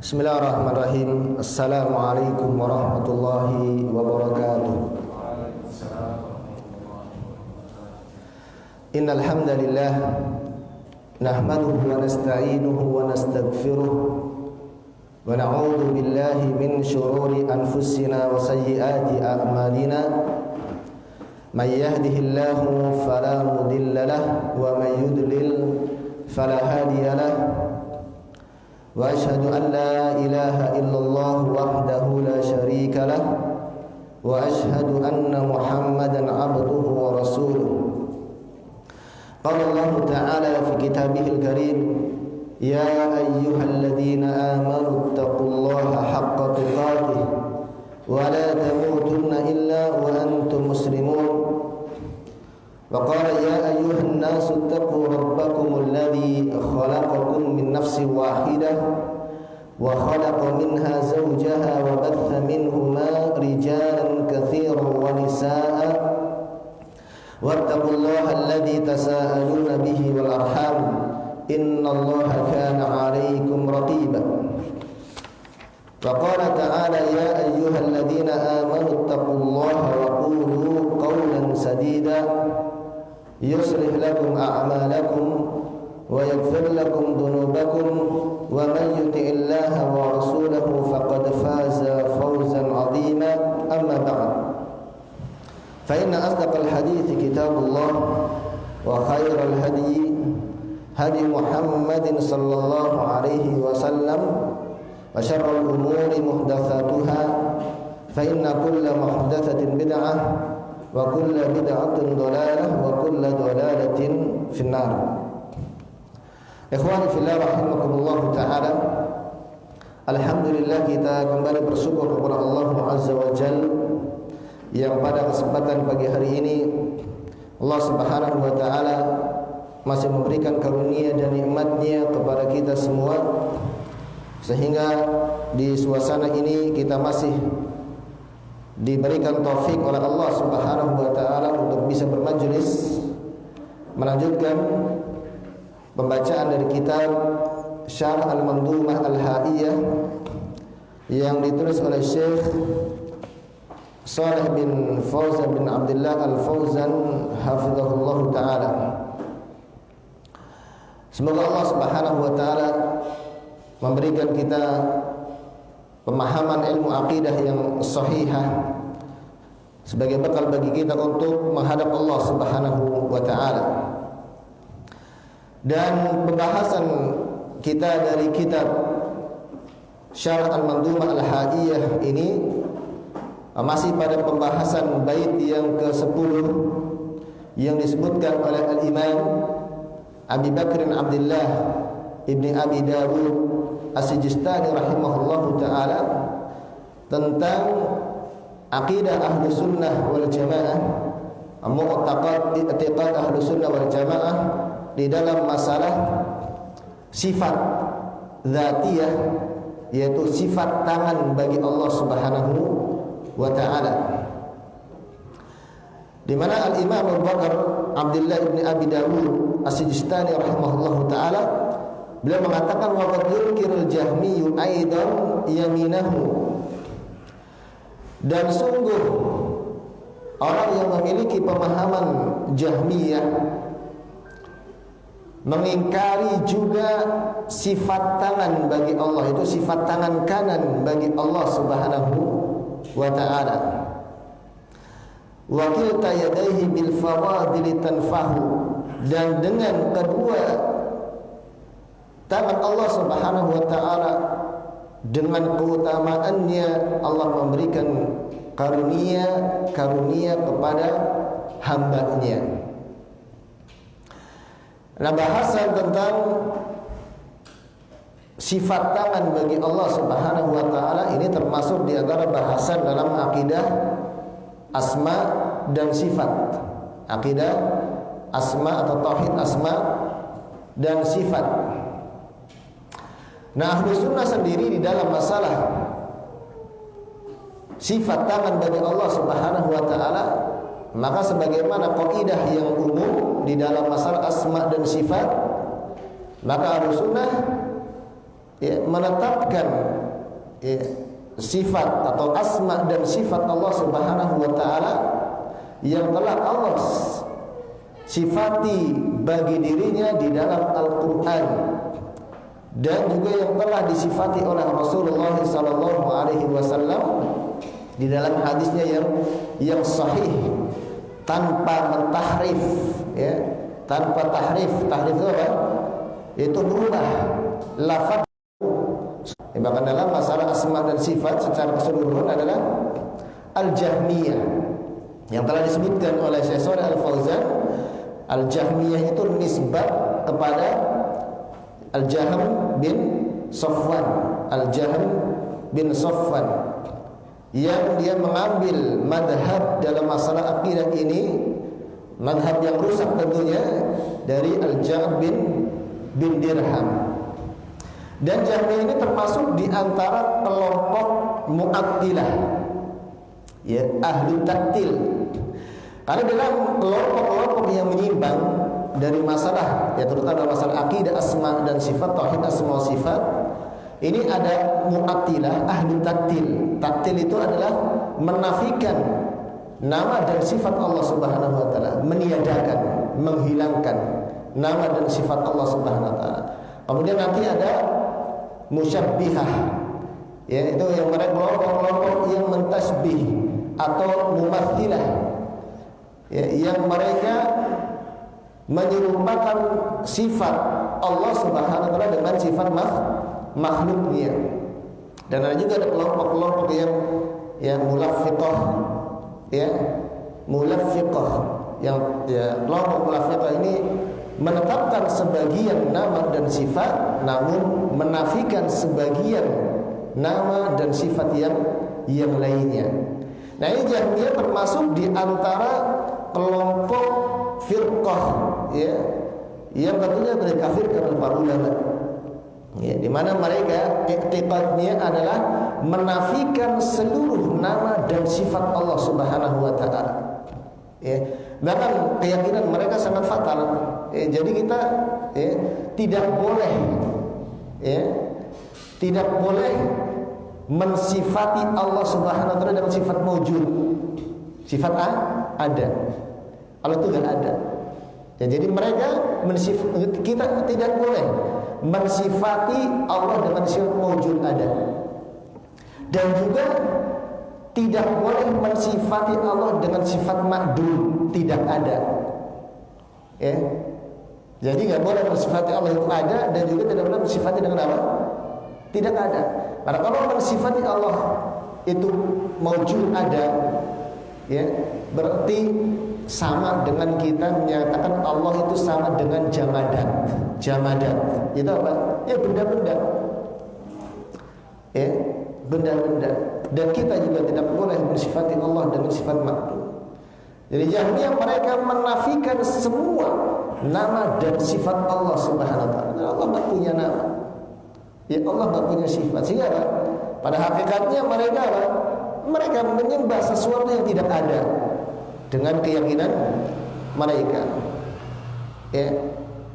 Bismillahirrahmanirrahim. Assalamualaikum warahmatullahi wabarakatuh. Innal hamdalillah nahmaduhu wa nasta'inuhu wa nastaghfiruh wa na'udzu billahi min shururi anfusina wa sayyiati a'malina. May yahdihillahu fala mudilla lahu wa may yudlil fala hadiya lahu. Wa ashhadu an la ilaha illallah wahdahu la syarika lah wa ashhadu anna Muhammadan abduhu wa rasuluh. Qala Allah ta'ala fi kitabihil karim, ya ayyuhalladzina amanu taqullaha haqqa tuqatih wa la tamutunna illa wa antum muslimun. وقال يا أيها الناس اتقوا ربكم الذي خلقكم من نفس واحدة وخلق منها زوجها وبث منهما رجالا كثيرا ونساء واتقوا الله الذي تساءلون به والأرحام إن الله كان عليكم رقيبا. وقال تعالى يا أيها الذين آمنوا اتقوا الله وقولوا قولا سديدا يصلح لكم أعمالكم ويغفر لكم ذنوبكم ومن يطع الله ورسوله فقد فاز فوزا عظيما. أما بعد فإن أصدق الحديث كتاب الله وخير الهدي هدي محمد صلى الله عليه وسلم وشر الأمور محدثاتها فإن كل محدثة بدعة wa kullu bid'atin dhalalah wa kullu dhalalatin finnar. Ikhwani fillah rahimakumullah taala. Alhamdulillah kita kembali bersyukur kepada Allah Azza wa Jalla yang pada kesempatan pagi hari ini Allah Subhanahu wa taala masih memberikan karunia dan nikmat-Nya kepada kita semua, sehingga di suasana ini kita masih diberikan taufik oleh Allah Subhanahu wa taala untuk bisa bermajlis melanjutkan pembacaan dari kitab Syarh Al-Mandhumah Al-Haiyah yang ditulis oleh Syekh Shalih bin Fauzan bin Abdullah Al-Fauzan hafizahullah taala. Semoga Allah Subhanahu wa taala memberikan kita pemahaman ilmu akidah yang sahihah sebagai bekal bagi kita untuk menghadap Allah Subhanahu wa taala. Dan pembahasan kita dari kitab Syarh Al-Mandhumah Al-Haiyah ini masih pada pembahasan bait yang ke-10 yang disebutkan oleh Al-Imam Abi Bakr Abdullah Ibni Abi Dawud As-Sijistani rahimahullahu ta'ala tentang akidah ahlu sunnah wal jamaah, mu'taqad i'tiqad ahlu sunnah wal jamaah di dalam masalah sifat dzatiyah, yaitu sifat tangan bagi Allah Subhanahu wa ta'ala, di mana Al-Imam Abu Bakar Abdullah ibn Abi Dawud As-Sijistani rahimahullahu ta'ala beliau mengatakan wa qad yunkirul jahmiyyu aidan yaminahu, dan sungguh orang yang memiliki pemahaman Jahmiyah mengingkari juga sifat tangan bagi Allah, itu sifat tangan kanan bagi Allah Subhanahu wa ta'ala. Wa kilta yadayhi bil fawadili tanfahu, dan dengan kedua tangan Allah Subhanahu wa ta'ala dengan keutamaannya Allah memberikan karunia kepada hamba-Nya. Nah, bahasan tentang sifat tangan bagi Allah Subhanahu wa ta'ala ini termasuk di antara bahasan dalam akidah asma dan sifat. Akidah asma atau tauhid asma dan sifat. Nah, ahlu sunnah sendiri di dalam masalah sifat tangan bagi Allah Subhanahu wa ta'ala, maka sebagaimana kaidah yang umum di dalam masalah asma dan sifat, maka ahlu sunnah menetapkan sifat atau asma dan sifat Allah Subhanahu wa taala yang telah Allah sifati bagi dirinya di dalam Al-Qur'an dan juga yang telah disifati oleh Rasulullah sallallahu alaihi wasallam di dalam hadisnya yang sahih tanpa mentahrif, tanpa tahrif. Tahrif itu apa? Itu merubah lafaz. Bahkan dalam masalah asma dan sifat secara keseluruhan adalah Al-Jahmiyah yang telah disebutkan oleh Syekh Shalih Al-Fauzan. Al-Jahmiyah itu nisbat kepada Al-Jahm bin Safwan. Al-Jahm bin Safwan yang dia mengambil madhab dalam masalah akidah ini, madhab yang rusak tentunya, dari Al-Jahm bin Dirham. Dan Jahmiyah ini termasuk di antara kelompok Mu'attilah, ahli taktil. Karena dalam kelompok-kelompok yang menyimpang dari masalah, terutama masalah akidah asma dan sifat, tauhid asma sifat, ini ada Mu'attilah, ahli taktil. Taktil itu adalah menafikan nama dan sifat Allah Subhanahu wa taala, meniadakan, menghilangkan nama dan sifat Allah Subhanahu wa taala. Kemudian nanti ada musyabbihah, itu yang mereka kelompok-kelompok yang mentasbih, atau mumathilah, yang mereka menyerupakan sifat Allah Subhanahu wa taala dengan sifat makhluknya. Dan ada juga ada kelompok-kelompok yang mulaffiqah, mulaffiqah, yang kelompok mulaffiqah ini menetapkan sebagian nama dan sifat namun menafikan sebagian nama dan sifat yang lainnya. Nah, ini Jahmiyah termasuk di antara kelompok firqah, yang tentunya dikafirkan oleh para ulama, di mana mereka i'tiqadnya adalah menafikan seluruh nama dan sifat Allah Subhanahu wa taala. Bahkan keyakinan mereka sangat fatal. Jadi kita tidak boleh mensifati Allah Subhanahu wa taala dengan sifat maujud, sifat ada. Allah itu enggak ada. Jadi mereka kita tidak boleh mensifati Allah dengan sifat maujud ada. Dan juga tidak boleh mensifati Allah dengan sifat ma'dum, tidak ada. Jadi nggak boleh mensifati Allah itu ada, dan juga tidak boleh mensifati dengan apa? Tidak ada. Karena kalau mensifati Allah itu maujud ada, berarti sama dengan kita menyatakan Allah itu sama dengan jamadat. Jamadat itu apa? Benda-benda. Benda-benda. Dan kita juga tidak boleh mensifati Allah dengan sifat makhluk. Jadi Jahmiyah mereka menafikan semua nama dan sifat Allah Subhanahu wa taala. Allah tidak punya nama. Allah tidak punya sifat. Sehingga pada hakikatnya mereka mereka menyembah sesuatu yang tidak ada dengan keyakinan mereka.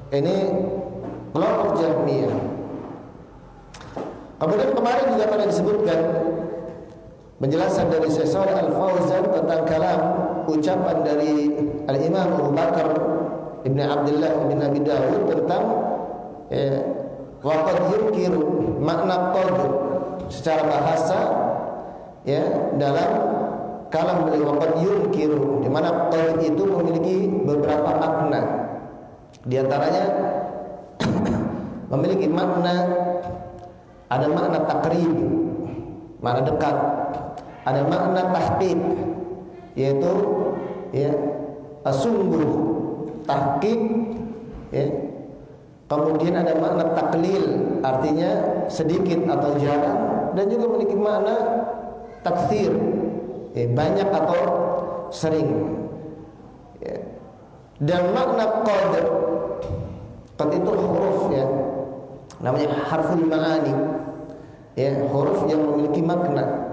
Ini kelompok Jahmiyah. Kemudian kemarin juga pernah disebutkan penjelasan dari Syekh Shalih Al-Fauzan tentang kalam ucapan dari Al-Imam Abu Bakar Ibn Abdullah bin Abi Dawud tentang waqad yunkiru makna qad secara bahasa, dalam kalam beliau waqad yunkiru, di mana qad itu memiliki beberapa makna. Di antaranya memiliki makna, ada makna takrib, makna dekat, ada makna tahqiq, yaitu sungguh, tahqiq, kemudian ada makna taklil, artinya sedikit atau jarang, dan juga memiliki makna taktsir, banyak atau sering. Dan makna qad itu huruf, namanya harful ma'ani, huruf yang memiliki makna.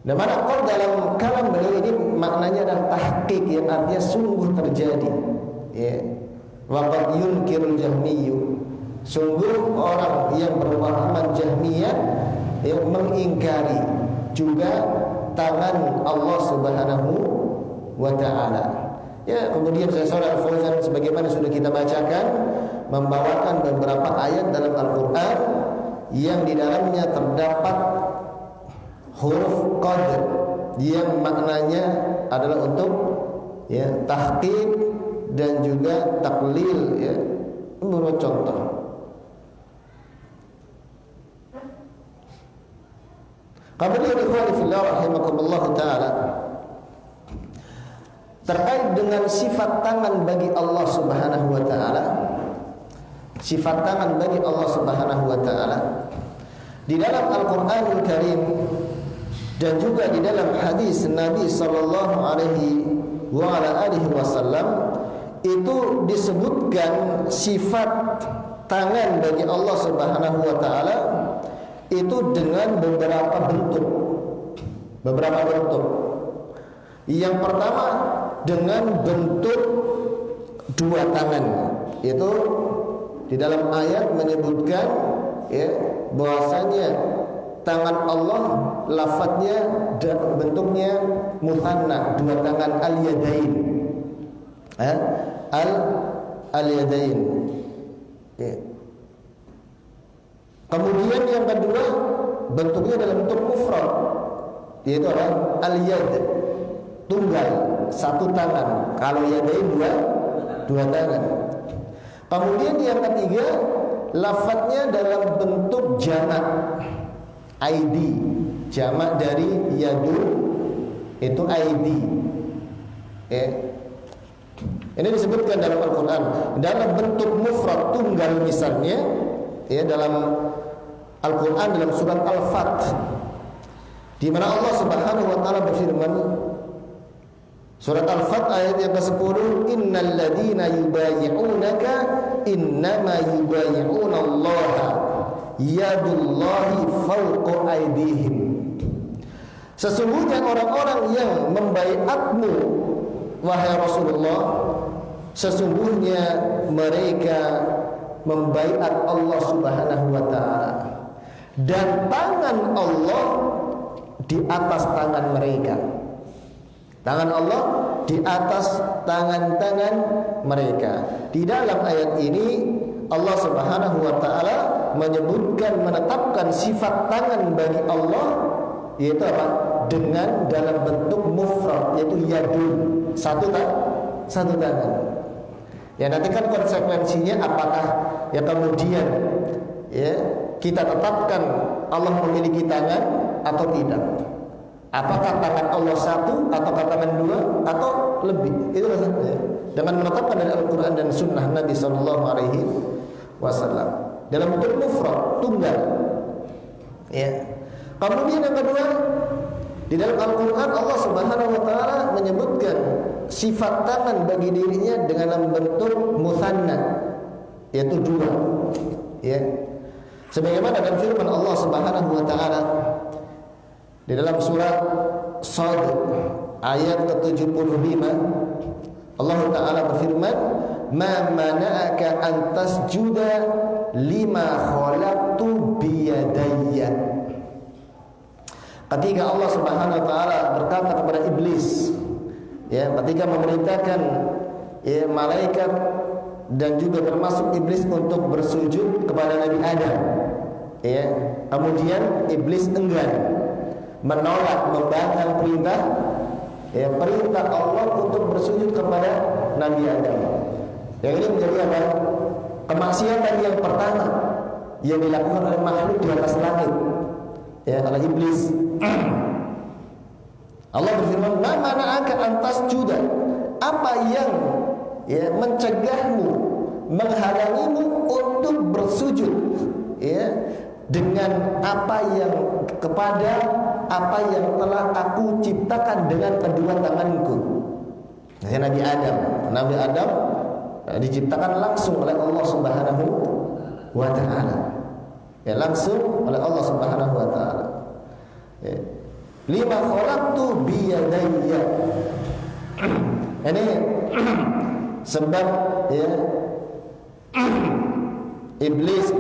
Dan mana qad dalam kalam beliau ini maknanya adalah tahqiq, yang artinya sungguh terjadi. Waqad yunkirul jahmiyyu, Sungguh orang yang berpemahaman Jahmiyah yang mengingkari juga tangan Allah Subhanahu wa taala. Ya, kemudian Syekh Shalih Al Fauzan sebagaimana sudah kita bacakan membawakan beberapa ayat dalam Al-Qur'an yang di dalamnya terdapat huruf qad yang maknanya adalah untuk ya tahqiq dan juga taklil ya. Menurut contoh kemudian ikhwan fillah rahimakumullah taala terkait dengan sifat tangan bagi Allah Subhanahu wa taala, sifat tangan bagi Allah Subhanahu wa taala di dalam Al-Qur'anul Karim dan juga di dalam hadis Nabi sallallahu alaihi wa ala alihi wasallam itu disebutkan sifat tangan bagi Allah Subhanahu wa taala itu dengan beberapa bentuk. Yang pertama dengan bentuk dua tangan. Itu di dalam ayat menyebutkan ya bahwasanya tangan Allah lafadznya dan bentuknya mutsanna, dua tangan al-yadain. Al-yadain. Ya. Kemudian yang kedua bentuknya dalam bentuk mufrad, yaitu apa? Al-yad, tunggal, satu tangan. Kalau yadain dua tangan. Kemudian yang ketiga lafadznya dalam bentuk jamak, ID, jamak dari yadu itu ID. Ini disebutkan dalam Al-Quran dalam bentuk mufrad tunggal misalnya ya dalam Al-Quran dalam surat Al-Fat di mana Allah Subhanahu wa taala berfirman surat Al-Fat ayat yang ke-10 innal ladzina yubayyi'unaka innama yubayyi'una Allah yadullahi fawqa aydihim. Sesungguhnya orang-orang yang membaiatmu wahai Rasulullah, sesungguhnya mereka membaiat Allah Subhanahu wa taala dan tangan Allah di atas tangan mereka. Tangan Allah di atas tangan-tangan mereka. Di dalam ayat ini Allah Subhanahu wa taala menyebutkan menetapkan sifat tangan bagi Allah yaitu apa? Dengan dalam bentuk mufrad yaitu yadun, satu tangan. Ya nanti kan konsekuensinya apakah ya kemudian ya kita tetapkan Allah memiliki tangan atau tidak? Apakah tangan Allah satu atau tangan dua atau lebih? Itu maksudnya dengan menetapkan dari Al-Quran dan Sunnah Nabi Sallallahu Alaihi Wasallam dalam bentuk mufrad tunggal. Ya. Kemudian yang kedua di dalam Al-Quran Allah Subhanahu Wa Taala menyebutkan sifat tangan bagi dirinya dengan bentuk mutsanna yaitu dua. Ya. Sebagaimana dalam firman Allah Subhanahu Wa Taala di dalam surat Shad ayat ke-75 Allah Ta'ala berfirman ma mana'aka an tasjuda lima khalaqtu biyadayya. Ketika Allah Subhanahu Wa Ta'ala berkata kepada iblis ya ketika memerintahkan ya malaikat dan juga termasuk iblis untuk bersujud kepada Nabi Adam ya kemudian iblis enggan menolak membantah perintah ya perintah Allah untuk bersujud kepada Nabi Adam. Yang ini menjadi apa? Kemaksiatan yang pertama yang dilakukan oleh makhluk di atas langit ya oleh iblis. Allah berfirman, "Ma mana'aka an tasjuda?" Apa yang ya mencegahmu, menghalangimu untuk bersujud ya dengan apa yang kepada apa yang telah aku ciptakan dengan kedua tanganku. Nabi Adam diciptakan langsung oleh Allah Subhanahu wa taala. Ya langsung oleh Allah Subhanahu wa taala. Ya. Lima khalaqtu biyadayya. Ini sebab ya iblis,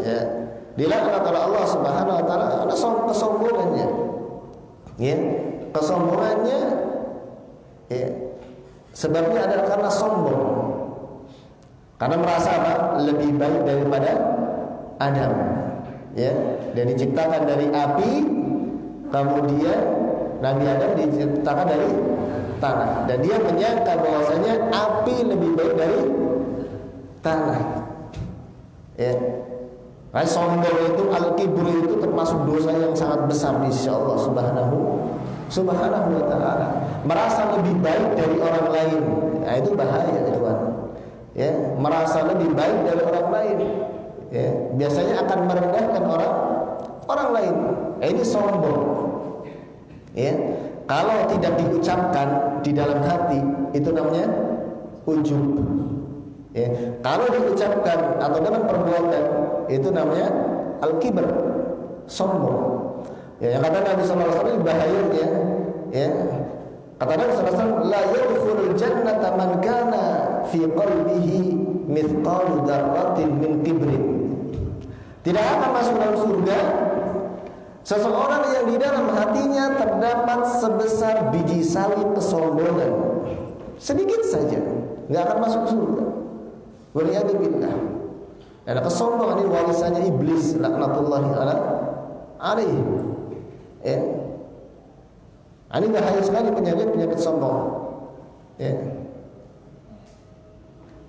ya, dilaknat oleh Allah Subhanahu wa taala karena kesombongannya. Ya, kesombongannya, ya, sebabnya adalah karena sombong. Karena merasa apa? Lebih baik daripada Adam. Ya, dan diciptakan dari api, kemudian Nabi Adam diciptakan dari tanah, dan dia menyangka bahwasanya api lebih baik dari tanah. Ya, karena sombong itu, al-kibru itu termasuk dosa yang sangat besar di sisi Allah Subhanahu wa taala. Merasa lebih baik dari orang lain, nah, itu bahaya, teman. Ya, merasa lebih baik dari orang lain, ya, biasanya akan merendahkan orang lain. Ini sombong. Ya, kalau tidak diucapkan di dalam hati itu namanya ujub. Ya, kalau diucapkan atau dalam perbuatan itu namanya al-kibr, sombong. Ya, yang kata Nabi sallallahu alaihi wasallam bahayanya, ya. Kata Nabi sallallahu alaihi wasallam, la yadkhulul jannata man kana fi qalbihi mithqalu dzarratin min kibrin. Tidak akan masuk dalam surga seseorang yang di dalam hatinya terdapat sebesar biji sawi kesombongan. Sedikit saja, enggak akan masuk surga. Waliyadzubillah. Dan kesombongan ini warisannya iblis laknatullahi alaihi. Ya. Ini bahaya sekali penyakit sombong. Ya.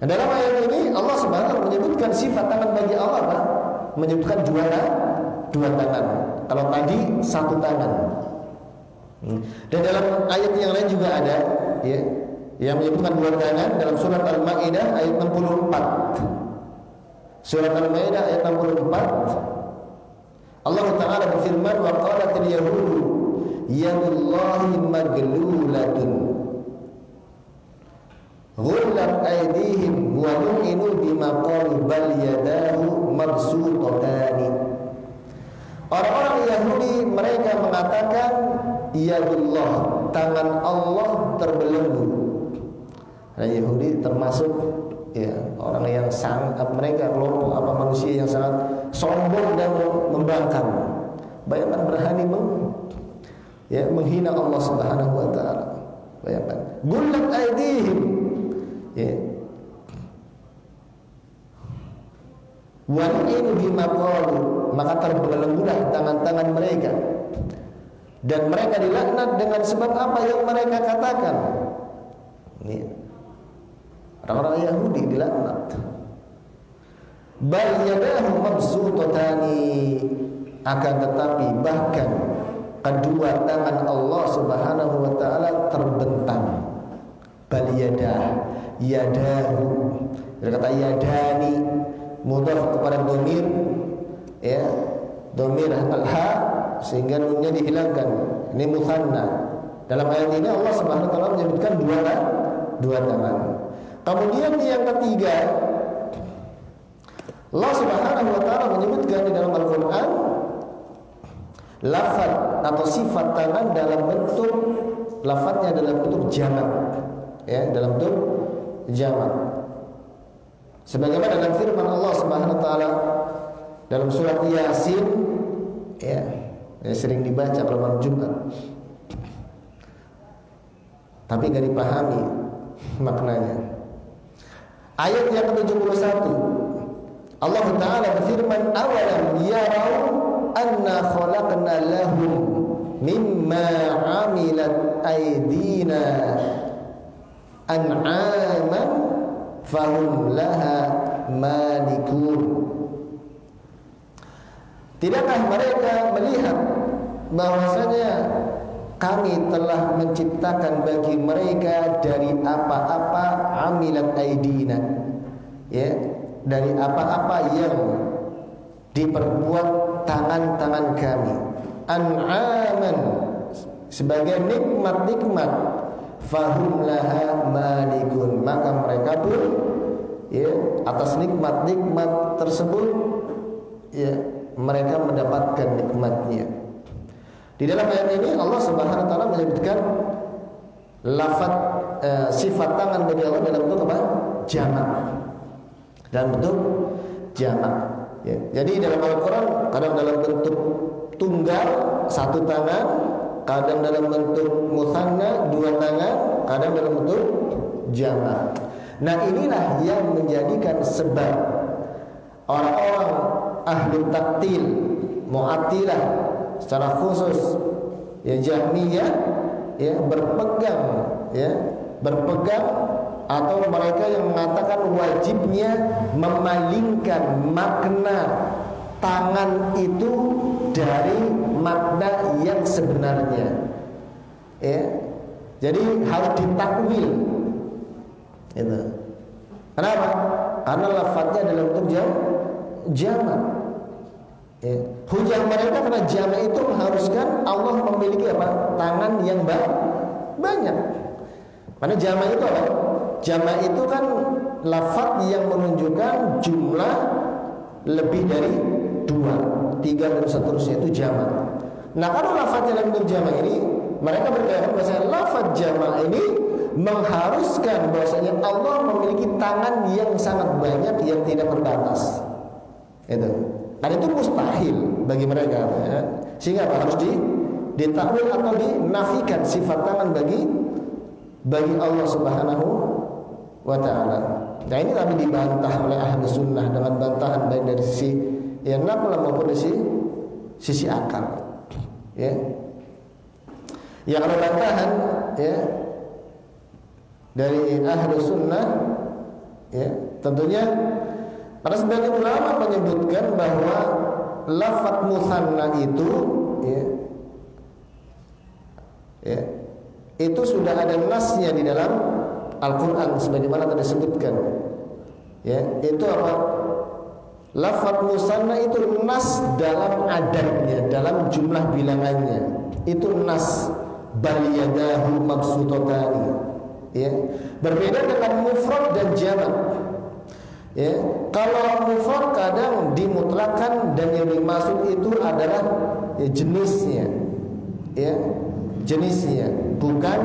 Dan dalam ayat ini Allah Subhanahu wa taala menyebutkan sifat tangan bagi Allah, Pak. Menyebutkan dua tangan. Kalau tadi satu tangan. Dan dalam ayat yang lain juga ada, ya, yang menyebutkan dua tangan dalam surat Al-Maidah ayat 64. Surat Al-Maidah ayat 64. Allah Ta'ala berfirman, wa qalatil yahudu yadullahi maglulatun ghullat aydihim wa lu'inu bima qalu bal yadahu mabsutatani. Orang-orang Yahudi mereka mengatakan yadullah, tangan Allah terbelenggu. Nah, Yahudi termasuk, ya, orang yang sangat, mereka kelompok manusia yang sangat sombong dan membangkang. Bayangkan berani menghina Allah Subhanahu wa taala. Bayangkan. Gullat aydihim. Ya. Wa in bima qalu, maka terbelenggulah tangan-tangan mereka. Dan mereka dilaknat dengan sebab apa yang mereka katakan. Ini orang-orang Yahudi dilaknat. Bal yadahu mabsutatani, akan tetapi bahkan kedua tangan Allah Subhanahu wa taala terbentang. Bal yadahu. Kata yadani mudhaf kepada dhamir, ya, dhamir al-ha, sehingga nunnya dihilangkan. Ini mutsanna. Dalam ayat ini Allah Subhanahu wa taala menyebutkan dua tangan. Kemudian yang ketiga, Allah Subhanahu wa taala menyebutkan di dalam Al-Qur'an lafaz atau sifat tangan dalam bentuk, lafaznya dalam bentuk jamak, ya, dalam bentuk jamak. Sebagaimana dalam firman Allah Subhanahu wa taala dalam surat Yasin, ya, sering dibaca kalau malam Jumat, tapi enggak dipahami maknanya. Ayat yang ke-71, Allah Ta'ala berfirman, awalam yarau anna khalaqna lahum mimma amilat aydina an'aman fahum laha malikun. Tidakkah mereka melihat bahwasanya kami telah menciptakan bagi mereka dari apa-apa amilat aidina, ya, dari apa-apa yang diperbuat tangan-tangan kami, an'aman, sebagai nikmat-nikmat, fahum laha malikun, maka mereka pun, ya, atas nikmat-nikmat tersebut, ya, mereka mendapatkan nikmatnya. Di dalam ayat ini Allah Subhanahu wa taala menyebutkan lafaz sifat tangan bagi Allah dalam bentuk apa? Jamak. Dalam bentuk jamak. Ya. Jadi dalam Al-Quran kadang dalam bentuk tunggal satu tangan, kadang dalam bentuk mutsanna dua tangan, kadang dalam bentuk jamak. Nah inilah yang menjadikan sebab orang-orang ahli taktil, mu'attilah secara khusus, ya Jahmiyah, ya berpegang atau mereka yang mengatakan wajibnya memalingkan makna tangan itu dari makna yang sebenarnya. Ya. Jadi harus ditakwil. Itu. Kenapa? Karena lafadznya dalam bentuk jamak. Ya. Hujah mereka karena jamak itu mengharuskan Allah memiliki apa? Tangan yang banyak. Karena jamak itu apa? Jamak itu kan lafadz yang menunjukkan jumlah lebih dari 2, 3 dan seterusnya, itu jamak. Nah kalau lafadznya dalam bentuk jamak ini, mereka berkata bahwa lafadz jamak ini mengharuskan bahwasanya Allah memiliki tangan yang sangat banyak yang tidak terbatas. Itu. Dan itu mustahil bagi mereka, ya. Sehingga harus ditakwil atau dinafikan sifat tangan bagi Allah Subhanahu wa ta'ala. Nah ini tapi dibantah oleh ahli sunnah dengan bantahan baik dari sisi yang naql maupun dari sisi akal. Ya. Yang ada bantahan, ya, dari ahli sunnah, ya, tentunya karena sebagian ulama menyebutkan bahwa lafadz mutsanna itu, ya, itu sudah ada nasnya di dalam Al-Quran sebagaimana tadi disebutkan. Ya, itu apa? Lafadz mutsanna itu nas dalam adadnya, dalam jumlah bilangannya. Itu nas bal yadahu mabsutatani. Ya. Berbeda dengan mufrad dan jamak. Ya. Kalau mufrad kadang dimutlakan dan yang dimaksud itu adalah ya, jenisnya. Ya. Jenisnya, bukan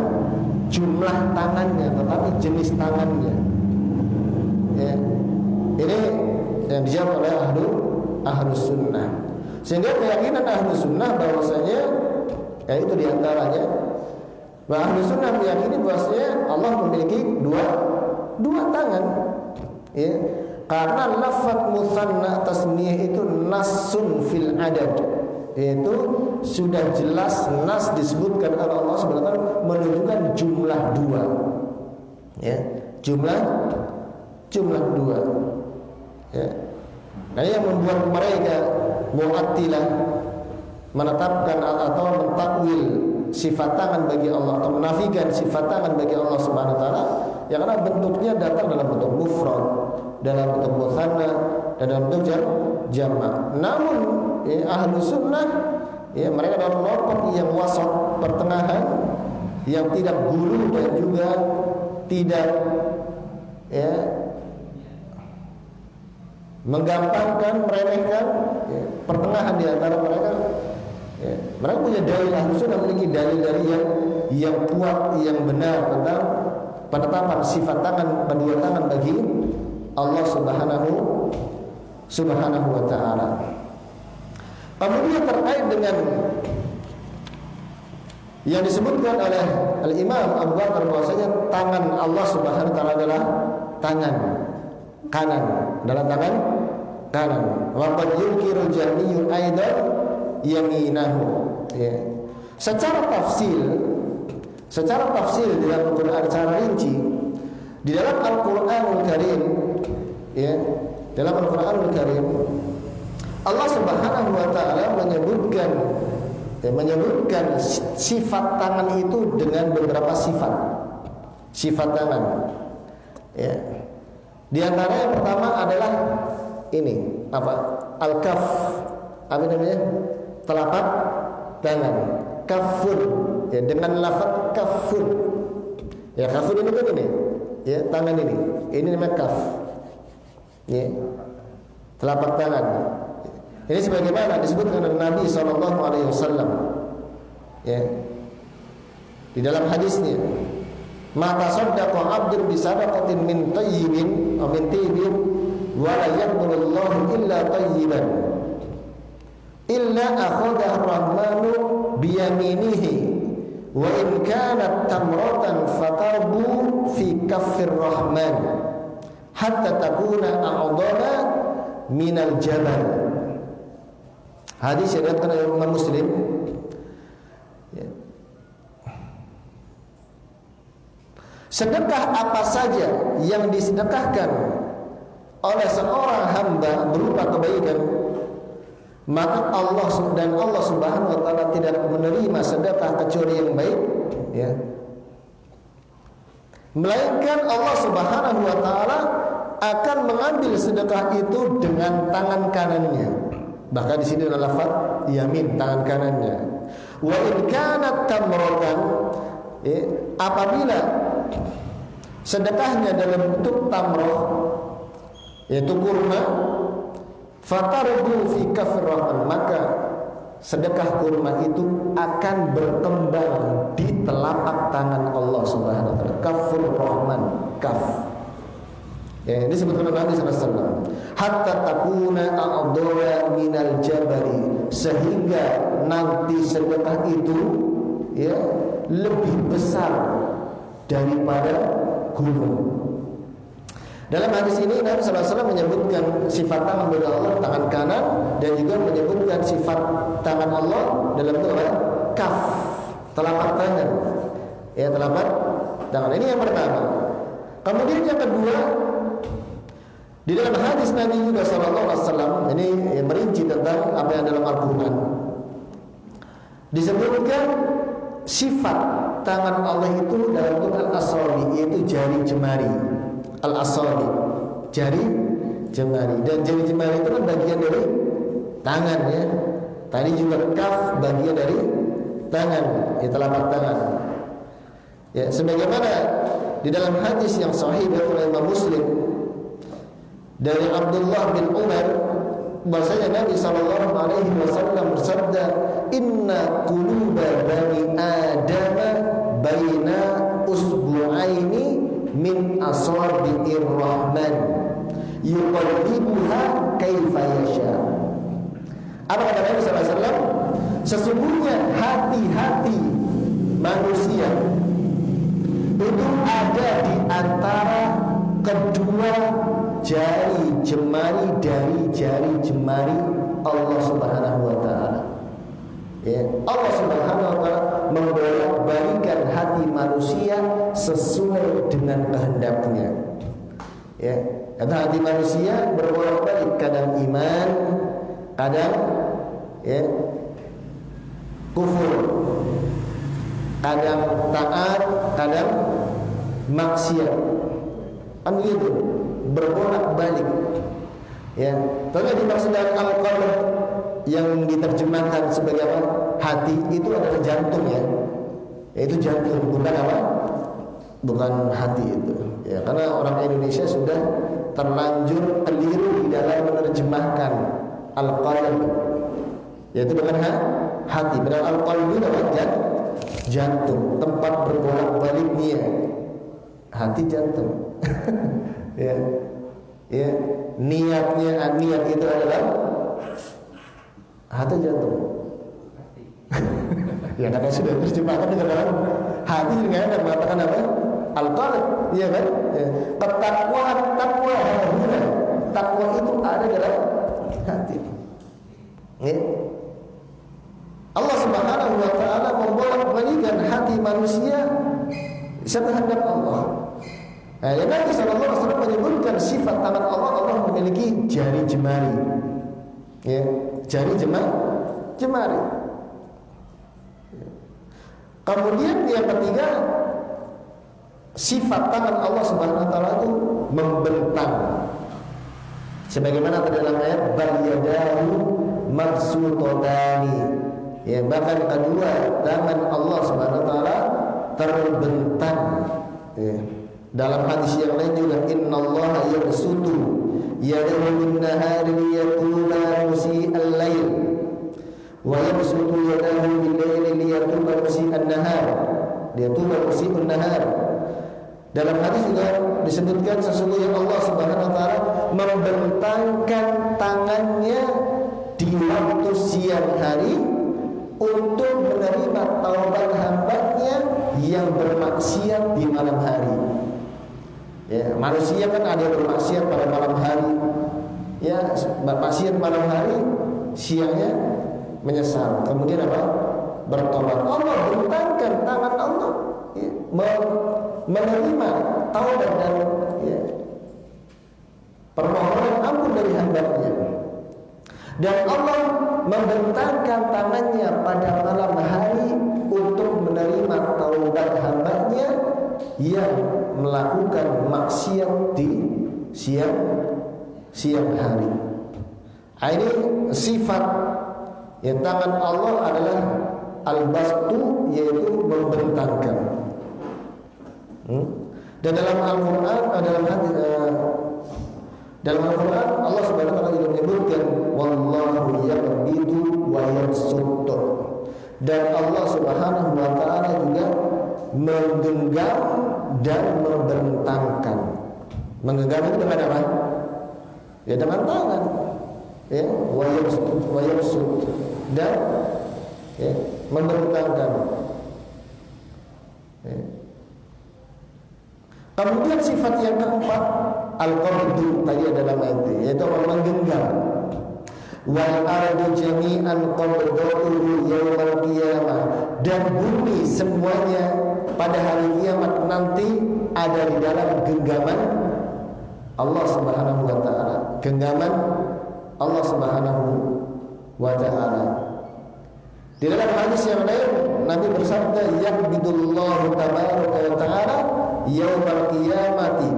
jumlah tangannya, tetapi jenis tangannya. Ya. Ini yang dijawab oleh ahlu sunnah. Sehingga keyakinan ahlu sunnah bahwasanya, ya itu diantaranya, bahwa ahlu sunnah meyakini bahwasanya Allah memiliki dua tangan. Ya. Karena lafadz mutsanna tasniyah itu nasun fil adad, yaitu sudah jelas nas disebutkan oleh Allah Subhanahu wa taala menunjukkan jumlah 2. Ya, jumlah 2. Ya. Nah, yang membuat mereka mu'attilah menetapkan atau mentakwil sifat tangan bagi Allah atau menafikan sifat tangan bagi Allah Subhanahu wa taala, ya karena bentuknya datang dalam bentuk mufrad, dalam bentuk mutsanna, dan dalam bentuk jamak. Namun ya, ahlu sunnah, ya mereka adalah kelompok yang wasat, pertengahan, yang tidak gulu dan juga tidak, ya, menggampangkan, meremehkan, ya, pertengahan di antara mereka. Ya, mereka punya dalil, ahlu sunnah memiliki dalil dari yang kuat, yang benar tentang penetapan sifat tangan, kedua tangan bagi Allah Subhanahu wa ta'ala. Kemudian terkait dengan yang disebutkan oleh Al-Imam Abu Bakar bahwasanya tangan Allah Subhanahu wa ta'ala adalah tangan kanan, adalah tangan kanan. Wa qad yunkiru Jahmiyun aidan yaminahu. Ya. Secara tafsil dalam Al-Qur'an secara rinci di dalam Al-Qur'anul Karim, ya, dalam Al-Qur'anul Karim Allah Subhanahu wa taala menyebutkan sifat tangan itu dengan beberapa sifat tangan. Ya. Di antara yang pertama adalah ini, apa? Al-kaf. Apa namanya? Telapak tangan. Kafur, ya, dengan lafaz kafur. Ya, kafur ini kan ini. Ya, tangan ini. Ini namanya kaf. Ya. Telapak tangan. Ini sebagaimana disebutkan oleh Nabi SAW. Ya. Di dalam hadisnya, "Ma tasaddaqa 'abdun bi sadaqatin min tayyibin aw min tibbin wa la yaqbalullahu illa thayyiban illa akhadha ar-rahmanu biyaminihi wa in kanat tamratan fatarbu fi kaffir rahman hatta takuna a'dala minal jabal. Hadis yang diriwayatkan oleh Imam Muslim. Sedekah apa saja yang disedekahkan oleh seorang hamba berupa kebaikan, maka Allah Subhanahu wa taala tidak menerima sedekah kecuali yang baik, ya. Melainkan Allah Subhanahu wa taala akan mengambil sedekah itu dengan tangan kanannya. Bahkan di sini ada lafaz yamin, tangan kanannya. Wa in kanat tamratan, ya, apabila sedekahnya dalam bentuk tamroh, yaitu kurma, fatarbu fi kafir rahman, maka sedekah kurma itu akan berkembang di telapak tangan Allah Subhanahu wa taala. Kafur rahman, kaf. Ya, ini sebutkan Nabi sallallahu alaihi wasallam. Hatta takuna a'dala minal jabali, sehingga nanti sedekah itu, ya, lebih besar daripada gunung. Dalam hadis ini Nabi sallallahu alaihi wasallam menyebutkan sifat tangan bagi Allah, tangan kanan, dan juga menyebutkan sifat tangan Allah dalam bentuk apa? Kaf, telapak tangan. Ya, telapak tangan. Ini yang pertama. Kemudian yang kedua, di dalam hadis Nabi juga sallallahu alaihi wasallam ini merinci tentang apa yang dalam Al-Qur'an. Disebutkan sifat tangan Allah itu dalam bentuk al-asabi, yaitu jari jemari. Al-asabi, jari jemari, dan jari jemari itu kan bagian dari tangan, ya. Tadi juga kaf bagian dari tangan, ya, telapak tangan. Ya, sebagaimana di dalam hadis yang sahih dari Imam Muslim dari Abdullah bin Umar, bahwasanya Nabi sallallahu alaihi wasallam bersabda, "Inna quluba bani Adam baina usbu'aini min asabi'ir rahman yuqallibuha kaifa yasha." Apa kata Nabi sallallahu alaihi wasallam? Sesungguhnya hati-hati manusia itu ada di antara kedua jari jemari dari jari jemari Allah Subhanahu wa taala. Ya, Allah Subhanahu wa taala membolak-balikkan hati manusia sesuai dengan kehendaknya. Ya, karena hati manusia berbolak-balik, kadang iman, kadang, ya, kufur, kadang taat, kadang maksiat. Kan begitu, berbolak-balik. Ya, tapi dimaksud dengan al-qalb yang diterjemahkan sebagai apa? Hati itu adalah jantung, ya. Yaitu jantung, bukan apa? Bukan hati itu. Ya, karena orang Indonesia sudah terlanjur keliru di dalam menerjemahkan al-qalb. Yaitu bukan hati, padahal al-qalb itu adalah jantung, tempat berbolak-baliknya. Hati jantung. Ya. Ya, niat itu adalah hati jantung. Ya, karena sudah terjemahkan dengan dalam hati, dengan ada mengatakan apa? Al-qalb, iya kan? Ya. Takwa itu ada dalam hati. Ya. Allah Subhanahu wa taala membolak-balikkan hati manusia sekehendak Allah. Nah, yang Nabi sallallahu alaihi wasallam menyebutkan sifat tangan Allah, Allah memiliki jari jemari. Ya, jari jemari. Kemudian yang ketiga, sifat tangan Allah Subhanahu wa taala itu membentang. Sebagaimana dalam ayat bal yadahu mabsuutani. Ya, bahkan kedua tangan Allah Subhanahu wa taala terbentang. Ya. Dalam hadis yang lain juga, innallaha yabsutu yadahu bin-nahari liyatuba musii'al lail wa yabsutu yadahu bil-laili liyatuba musii'an nahar. Liyatuba musii'un nahar. Dalam hadis juga disebutkan sesungguhnya Allah Subhanahu wa taala membentangkan tangannya di waktu siang hari untuk menerima taubat hamba-Nya yang bermaksiat di malam hari. Ya, manusia kan ada yang bermaksiat pada malam hari. Ya, bermaksiat malam hari, siangnya menyesal. Kemudian apa? Bertobat. Allah bentangkan tangan Allah, ya, menerima taubat dan ya, permohonan ampun dari hamba-Nya. Dan Allah membentangkan tangannya pada malam hari untuk menerima taubat hamba-Nya yang melakukan maksiat di siang hari. Ini sifat yang tangan Allah adalah al-bastu, yaitu membentangkan. Dan dalam Al-Quran, dalam Al-Quran Allah Subhanahu wa taala juga menyebutkan wallahu yaqbidu wa yabsut. Dan Allah Subhanahu wa taala juga menggenggam dan membentangkan. Menggenggam itu dengan apa? Ya dengan tangan. Ya, wa yabsut dan ya, membentangkan. Ya. Kemudian sifat yang keempat al-qabdu, tadi adalah ayat, yaitu menggenggam. Wal ardu jami'an qabdatuhu yaumal qiyamah, dan bumi semuanya pada hari kiamat nanti ada di dalam genggaman Allah Subhanahu wa taala. Genggaman Allah Subhanahu wa taala. Di dalam hadis yang lain Nabi bersabda, yaqbidullahu tabaraka wa taala yaumal qiyamati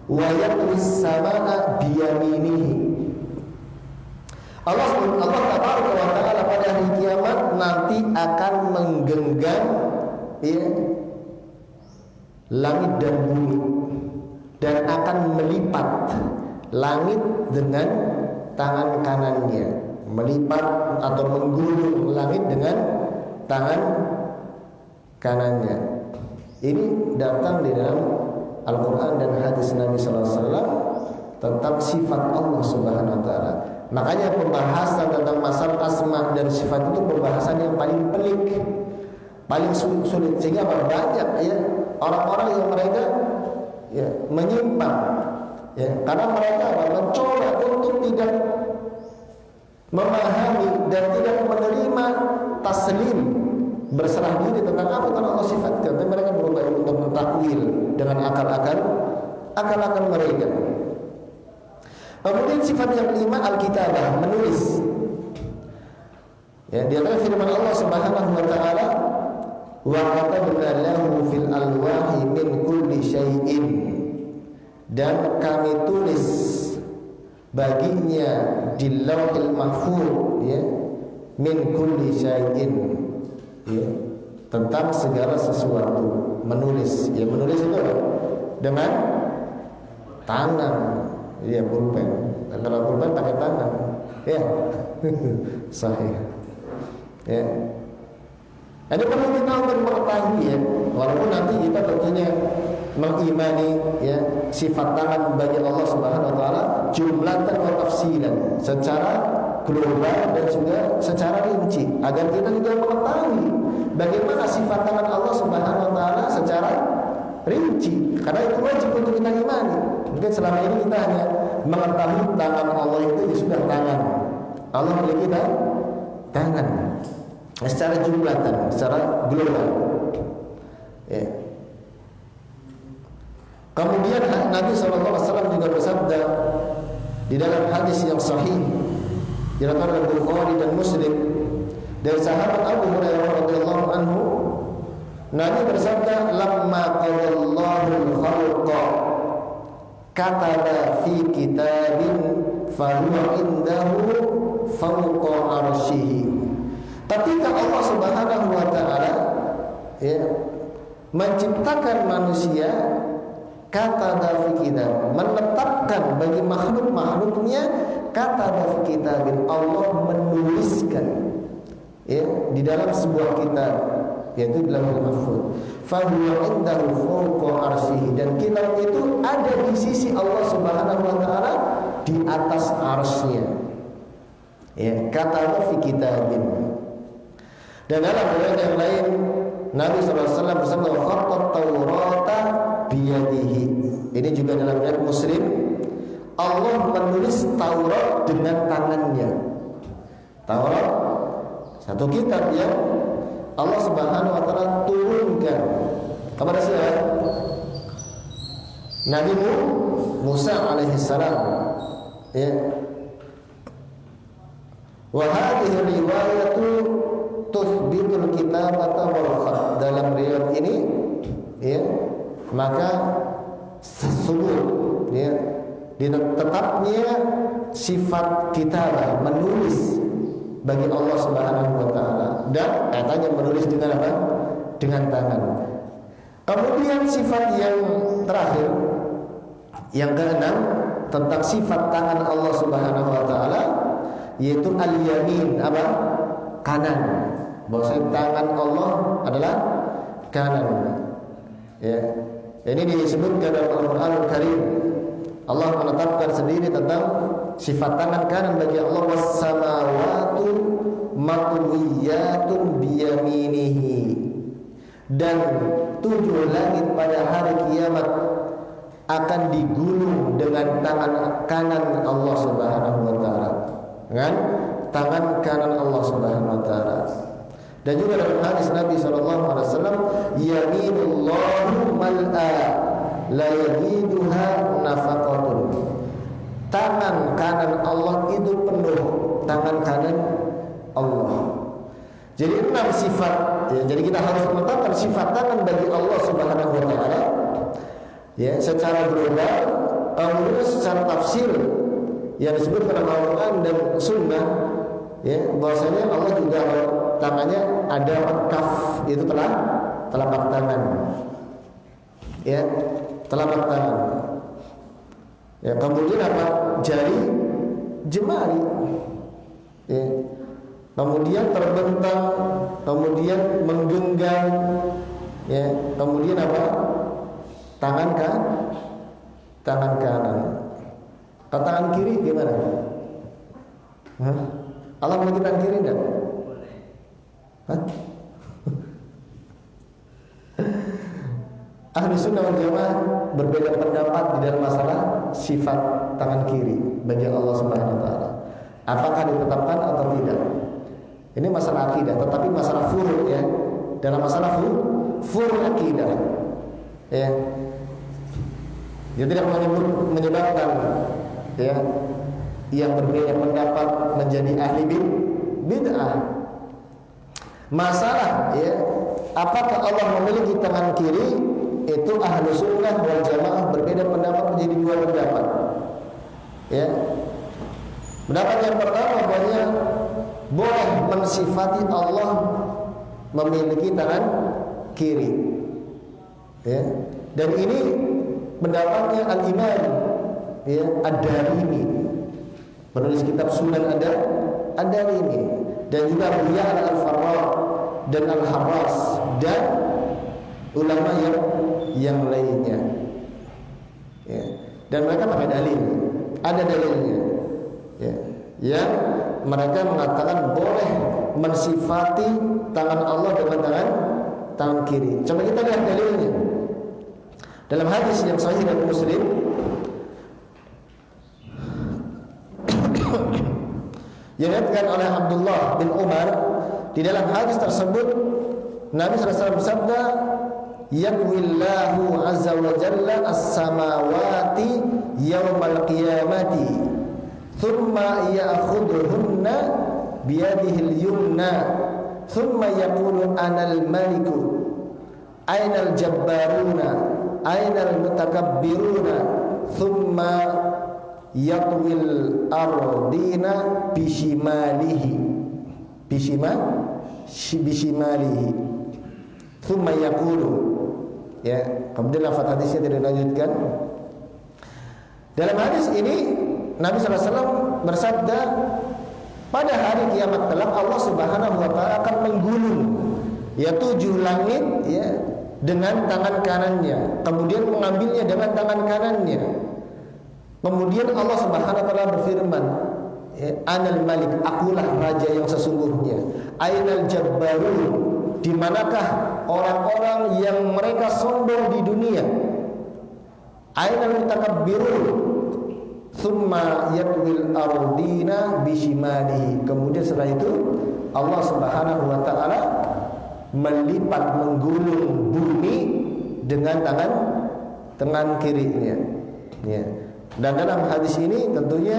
wa yaqlis samaa biyaminihi. Allah tabaraka wa taala pada hari kiamat nanti akan menggenggam ya, langit dan bumi, dan akan melipat langit dengan tangan kanannya, melipat atau menggulung langit dengan tangan kanannya. Ini datang di dalam Al-Quran dan hadis Nabi Sallallahu Alaihi Wasallam tentang sifat Allah Subhanahu Wa Taala. Makanya pembahasan tentang masalah asma dan sifat itu pembahasan yang paling pelik, paling sulit, sehingga banyak ya orang-orang yang mereka ya menyimpang ya, karena mereka mencoba untuk tidak memahami dan tidak menerima taslim, berserah diri tentang apa yang Allah sifatkan, dan mereka berubah untuk mentakwil dengan akal-akal mereka. Kemudian sifat yang kelima al-kitabah, menulis. Ya, di antara firman Allah Subhanahu wa taala, wa katabna lahu fil alwahi min kulli syai'in, dan kami tulis baginya di lauhil mahfuz ya, min kulli syai'in ya, tentang segala sesuatu. Menulis, ya menulis itu dengan tangan. Iya, pulpen. Dan kalau pulpen pakai tangan, ya, sahih. Ya, ini perlu kita untuk mengetahui ya. Walaupun nanti kita tentunya mengimani ya sifat tangan bagi Allah Subhanahu Wa Taala jumlatan wa tafsilan, secara global dan juga secara rinci, agar kita juga mengetahui bagaimana sifat tangan Allah Subhanahu Wa Taala secara rinci. Karena itu wajib untuk kita imani. Mungkin selama ini kita hanya mengetahui tangan Allah itu ya sudah tangan. Allah memiliki tangan secara jumlatan, secara global. Ya. Kemudian Nabi SAW juga bersabda di dalam hadis yang sahih diriwayatkan oleh Bukhari dan Muslim dari sahabat Abu Hurairah radhiyallahu anhu, Nabi bersabda, lamma qadallahu al-khalqa kataba fi kitabin fahuwa indahu fawqa arsyihi. Ketika Allah Subhanahu wa taala ya menciptakan manusia, kataba fi kitab, menetapkan bagi makhluk-makhluknya, kataba fi kitabin, Allah menuliskan ya di dalam sebuah kitab, yaitu di Lauhul Mahfuz. Fa huwa indahu fawqa arsyihi, dan kitab itu ada di sisi Allah Subhanahu wa taala di atas arsy-Nya. Ya, kata fi kitabin. Dan dalam riwayat yang lain Nabi SAW bersabda khatat Taurata biyadihi. Ini juga dalam riwayat Muslim, Allah menulis Taurat dengan tangannya. Taurat satu kitab yang Allah Subhanahu wa taala turunkan kepada siapa? Nabi Musa alaihi salam. Ya. Wa hadhihi riwayatu tuthbitul kitabata wal khat. Dalam riwayat ini ya, maka sesungguh ya, tetapnya sifat kitabah, menulis bagi Allah Subhanahu wa taala, dan katanya menulis dengan apa? Dengan tangan. Kemudian sifat yang terakhir, yang keenam, tentang sifat tangan Allah Subhanahu wa taala, yaitu al-yamin, apa? Kanan. Bahwasanya tangan Allah adalah kanan. Ya. Ini disebutkan dalam Al-Qur'anul Karim. Allah menetapkan sendiri tentang sifat tangan kanan bagi Allah, was-samawatu matwiyatun biyaminihi, dan 7 langit pada hari kiamat akan digulung dengan tangan kanan Allah Subhanahu wa taala. Dengan tangan kanan Allah Subhanahu wa taala. Dan juga dalam hadis Nabi sallallahu alaihi wasallam, yaminullahu mal'a la yajiduha nafaqatun. Tangan kanan Allah itu penuh, tangan kanan Allah. Jadi 6 sifat ya, jadi kita harus menetapkan sifat tangan bagi Allah Subhanahu wa taala ya, secara global, kemudian secara tafsir yang disebut dalam Al-Qur'an dan Sunnah ya, bahwasanya Allah juga tangannya ada kaf, itu telapak tangan. Ya, telapak tangan. Ya, kemudian apa? Jari jemari. Ya. Kemudian terbentang, kemudian menggenggam. Ya, kemudian apa? Tangan kanan. Kalau tangan kiri gimana? Hah? Allah memiliki tangan kiri enggak? Hah? Ahli Sunnah wal Jamaah berbeda pendapat di dalam masalah sifat tangan kiri bagi Allah Subhanahu wa taala. Apakah ditetapkan atau tidak? Ini masalah akidah, tetapi masalah furu' ya. Dalam masalah furu' akidah. Ya. Dia tidak menyebabkan ya yang berbeda pendapat menjadi ahli bid'ah. Masalah ya, apakah Allah memiliki tangan kiri? Itu ahlu sunnah wal jamaah berbeda pendapat menjadi 2 pendapat. Ya. Pendapat yang pertama bahwa boleh mensifati Allah memiliki tangan kiri. Ya. Dan ini pendapatnya Al-Imam ya, Ad-Darimi, penulis kitab Sunan Ad-Darimi, dan juga Abu Ya'la Al-Farra dan Al-Harras dan ulama yang lainnya. Ya. Dan mereka pakai dalil, ada dalilnya. Ya. Yang mereka mengatakan boleh mensifati tangan Allah dengan tangan kiri. Coba kita lihat dalilnya. Dalam hadis yang sahih dari Muslim, yang diriwayatkan oleh Abdullah bin Umar, di dalam hadis tersebut Nabi SAW bersabda, "Yaqwillahu azza wa jalla as-samawati yawmal qiyamati, thumma ya'khudhuhunna biyadihi al-yumna, thumma yaqulu anal maliku, ainal jabbaruna, ainal mutakabbiruna, thumma yatwil ardina bishimalihi, bishimalihi, thumma yaqulu." Ya, kemudian lafaz hadisnya tidak dilanjutkan. Dalam hadis ini Nabi SAW bersabda, pada hari kiamat kelak Allah Subhanahu wa taala akan menggulung ya 7 langit ya dengan tangan kanannya, kemudian mengambilnya dengan tangan kanannya. Kemudian Allah Subhanahu wa taala berfirman, ya, Anal Malik, akulah raja yang sesungguhnya. Ainal Jabbarun, di manakah orang-orang yang mereka sombong di dunia? Ainal Mutakabbirun, thumma yatwil ardina bishimalihi. Kemudian setelah itu Allah Subhanahu wa taala melipat menggulung bumi dengan tangan kirinya. Ya. Dan dalam hadis ini tentunya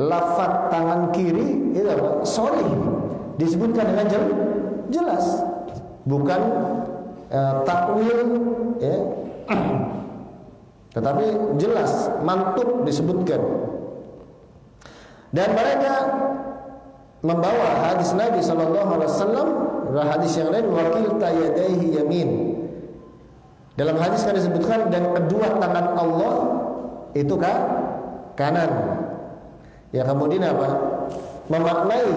lafaz tangan kiri itu apa? Sharih, disebutkan dengan jelas, bukan takwil, ya. Tetapi jelas, mantub disebutkan. Dan mereka membawa hadis Nabi sallallahu alaihi wasallam, hadis yang lain, wakil tayadaihi yamin. Dalam hadis kan disebutkan, dan kedua tangan Allah itu kanan. Ya, kemudian apa? Memaknai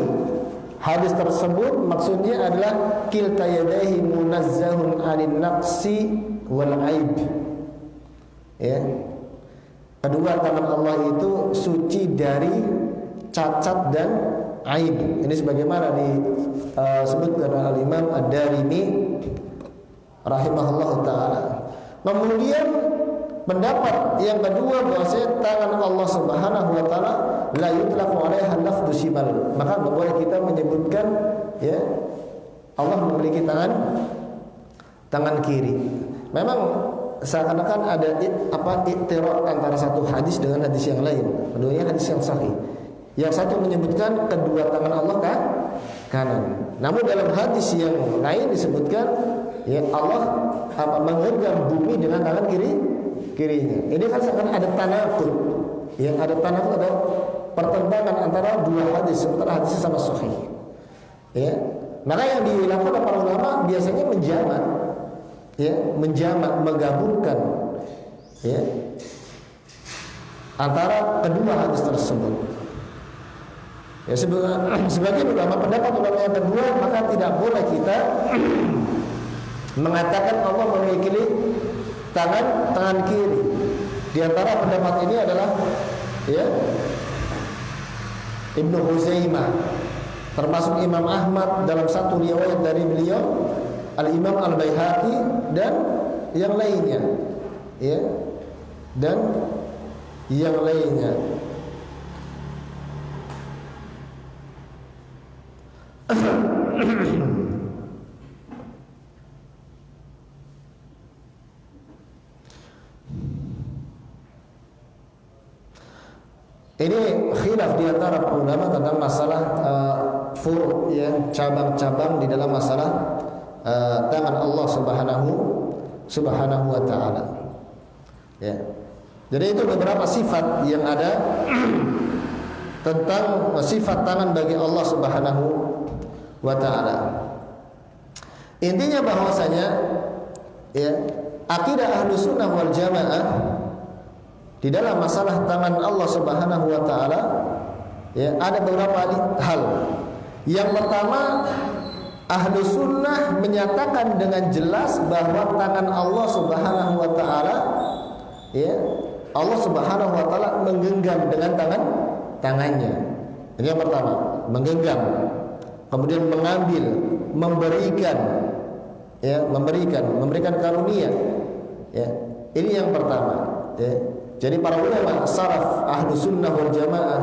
hadis tersebut maksudnya adalah kilta yadaihi munazzahun 'anil naqsi wal 'aib. Ya. Kedua tangan Allah itu suci dari cacat dan aib. Ini sebagaimana disebutkan oleh Imam Ad-Darimi rahimahullah taala. Kemudian pendapat yang kedua bahwasanya tangan Allah Subhanahu wa taala la yutlaqu 'alaiha lafdhu shimal. Maka boleh kita menyebutkan, ya, Allah memiliki tangan kiri. Memang seakan-akan ada iktiraf antara satu hadis dengan hadis yang lain. Keduanya hadis yang sahih. Yang satu menyebutkan kedua tangan Allah kanan. Namun dalam hadis yang lain disebutkan, ya, Allah menggenggam bumi dengan tangan kirinya. Ini kan seakan ada tanaqud. Yang ada tanaqud ada pertentangan antara dua hadis, sementara hadisnya sama sahih. Ya. Maka yang dilakukan para ulama biasanya menjamak, ya, menggabungkan, ya, antara kedua hadis tersebut. Ya, sebagian ulama, pendapat ulama yang kedua, maka tidak boleh kita mengatakan Allah memiliki tangan kiri. Di antara pendapat ini adalah, ya, Ibnu Huzaimah, termasuk Imam Ahmad dalam satu riwayat dari beliau, Al-Imam Al-Baihaqi dan yang lainnya, ya, dan yang lainnya. Ini khilaf di antara ulama tentang masalah furu', ya, cabang-cabang di dalam masalah tangan Allah Subhanahu wa taala. Ya. Jadi itu beberapa sifat yang ada tentang sifat tangan bagi Allah Subhanahu wa taala. Intinya bahwasanya, ya, akidah Ahlussunnah wal Jamaah di dalam masalah tangan Allah Subhanahu wa taala, ya, ada beberapa hal. Yang pertama, Ahlussunnah menyatakan dengan jelas bahwa tangan Allah Subhanahu wa taala, ya, Allah Subhanahu wa taala menggenggam dengan tangannya. Ini yang pertama, menggenggam. Kemudian mengambil, memberikan, ya, memberikan karunia. Ya. Ini yang pertama, ya. Jadi para ulama salaf Ahlussunnah wal Jamaah,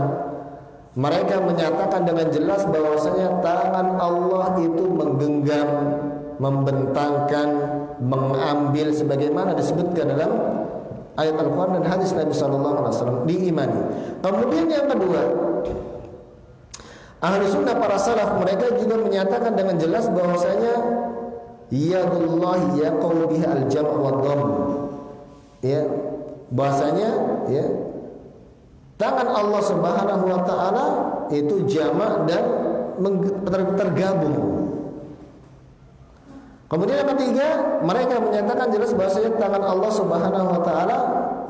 mereka menyatakan dengan jelas bahwasanya tangan Allah itu menggenggam, membentangkan, mengambil sebagaimana disebutkan dalam ayat Al-Qur'an dan hadis Nabi sallallahu alaihi wasallam, diimani. Kemudian yang kedua, Ahlussunnah para salaf mereka juga menyatakan dengan jelas bahwasanya yadullahi yaqulu biha al-jam' wa dhamm. Ya, bahasanya, ya, tangan Allah Subhanahu wa taala itu jamak dan tergabung. Kemudian yang ketiga, mereka menyatakan jelas bahasanya tangan Allah Subhanahu wa taala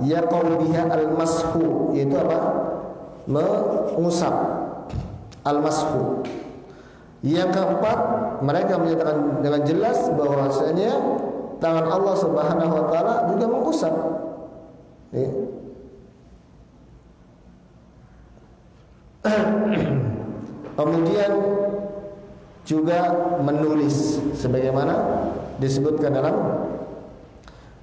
yaqul biha al-mashu, yaitu apa? Mengusap. Al-mashu. Yang keempat, mereka menyatakan dengan jelas bahwasanya tangan Allah Subhanahu wa taala juga mengusap. Ya. Kemudian juga menulis sebagaimana disebutkan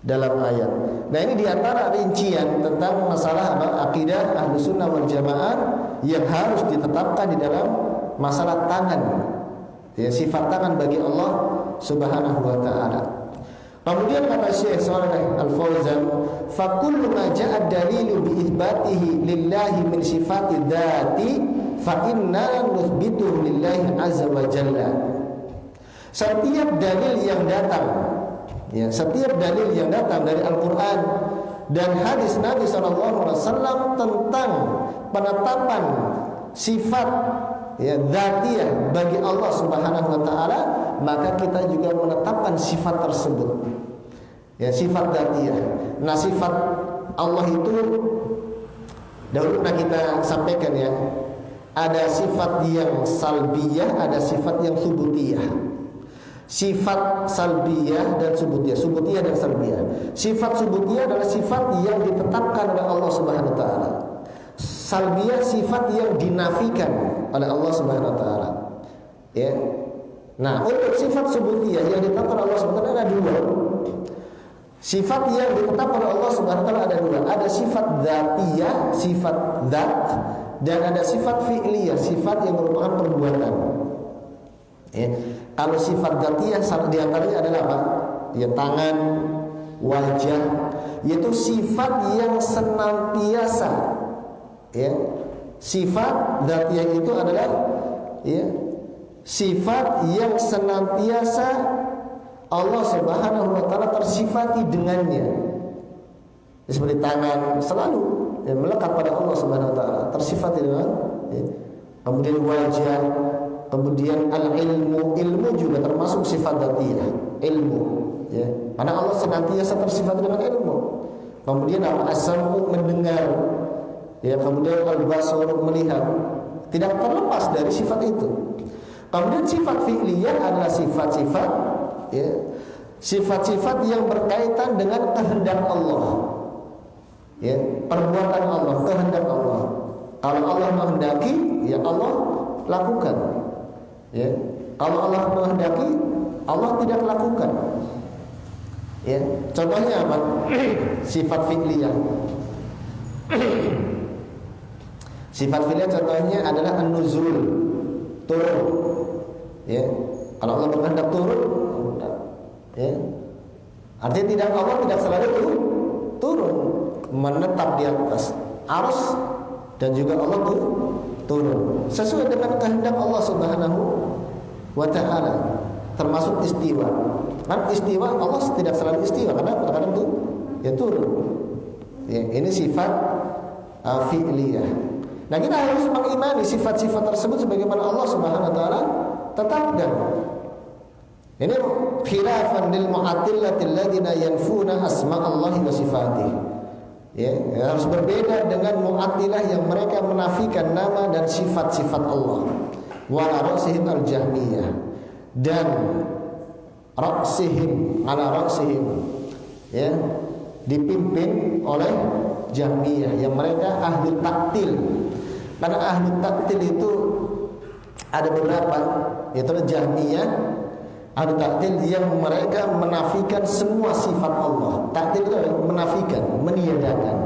dalam ayat. Nah, ini diantara rincian tentang masalah akidah Ahlussunnah wal Jamaah yang harus ditetapkan di dalam masalah tangan, ya, sifat tangan bagi Allah Subhanahu wa taala. Kemudian kata Syekh Shalih Al-Fauzan, fa kullu ma ja'a dalilu bi itsbatihi lillahi min sifati dzati fa inna nuthbituhu lillahi azza wa jalla. Setiap dalil yang datang, ya, setiap dalil yang datang dari Al-Qur'an dan hadis Nabi SAW tentang penetapan sifat, ya, dzatiyah bagi Allah Subhanahu wa taala, maka kita juga menetapkan sifat tersebut. Ya, sifat dzatiyah. Nah, sifat Allah itu dahulu pernah kita sampaikan, ya. Ada sifat yang salbiyah, ada sifat yang subutiyah. Sifat salbiyah dan subutiyah, subutiyah dan salbiyah. Sifat subutiyah adalah sifat yang ditetapkan oleh Allah Subhanahu wa taala. Salbiyah sifat yang dinafikan oleh Allah Subhanahu wa taala. Ya. Nah, untuk sifat subutiyah yang ditetapkan oleh Allah Subhanahu wa taala ada dua. Sifat yang ditetapkan oleh Allah Subhanahu wa taala ada dua. Ada sifat dzatiyah, sifat dzat, dan ada sifat fi'liyah, sifat yang merupakan perbuatan. Ya. Kalau sifat dzatiyah di antaranya adalah apa? Ya, tangan, wajah, yaitu sifat yang senantiasa. Ya, sifat dzatiyah itu adalah, ya, sifat yang senantiasa Allah Subhanahu wa taala tersifati dengannya. Seperti tangan selalu, ya, melekat pada Allah Subhanahu wa taala, tersifati dengan, ya. Kemudian wajah, kemudian al-ilmu, ilmu juga termasuk sifat dzatiyah, ilmu, ya. Karena Allah senantiasa tersifati dengan ilmu. Kemudian as-sam'u, mendengar, ya, kemudian al-basar, melihat, tidak terlepas dari sifat itu. Kemudian sifat fi'liyah adalah sifat-sifat, ya, sifat-sifat yang berkaitan dengan kehendak Allah, ya, perbuatan Allah, kehendak Allah. Kalau Allah menghendaki, ya Allah lakukan, ya. Kalau Allah menghendaki, Allah tidak lakukan, ya. Contohnya apa? Sifat fi'liyah. Sifat fi'liyah contohnya adalah an-nuzul, turun, ya. Kalau Allah berkehendak turun, ya, artinya tidak, Allah tidak selalu turun, menetap di atas arus, dan juga Allah turun sesuai dengan kehendak Allah Subhanahu wa taala, termasuk istiwa. Kan istiwa, Allah tidak selalu istiwa, karena kadang-kadang itu, ya, turun. Ya, ini sifat fi'liyah. Nah, kita harus mengimani sifat-sifat tersebut sebagaimana Allah Subhanahu wa taala tetapkan. Ini khilafan lil mu'attilatil ladzina yanfuna asma'allahi wa sifatih. Ya, harus berbeda dengan mu'attilah yang mereka menafikan nama dan sifat-sifat Allah. Wa ra'sihim al-jahmiyah, dan ra'sihim ala ra'sihim, ya, dipimpin oleh Jahmiyah yang mereka ahli taktil. Karena ahli taktil itu ada beberapa, yaitu Jahmiyah, ahli taktil yang mereka menafikan semua sifat Allah. Taktil itu menafikan, meniadakan.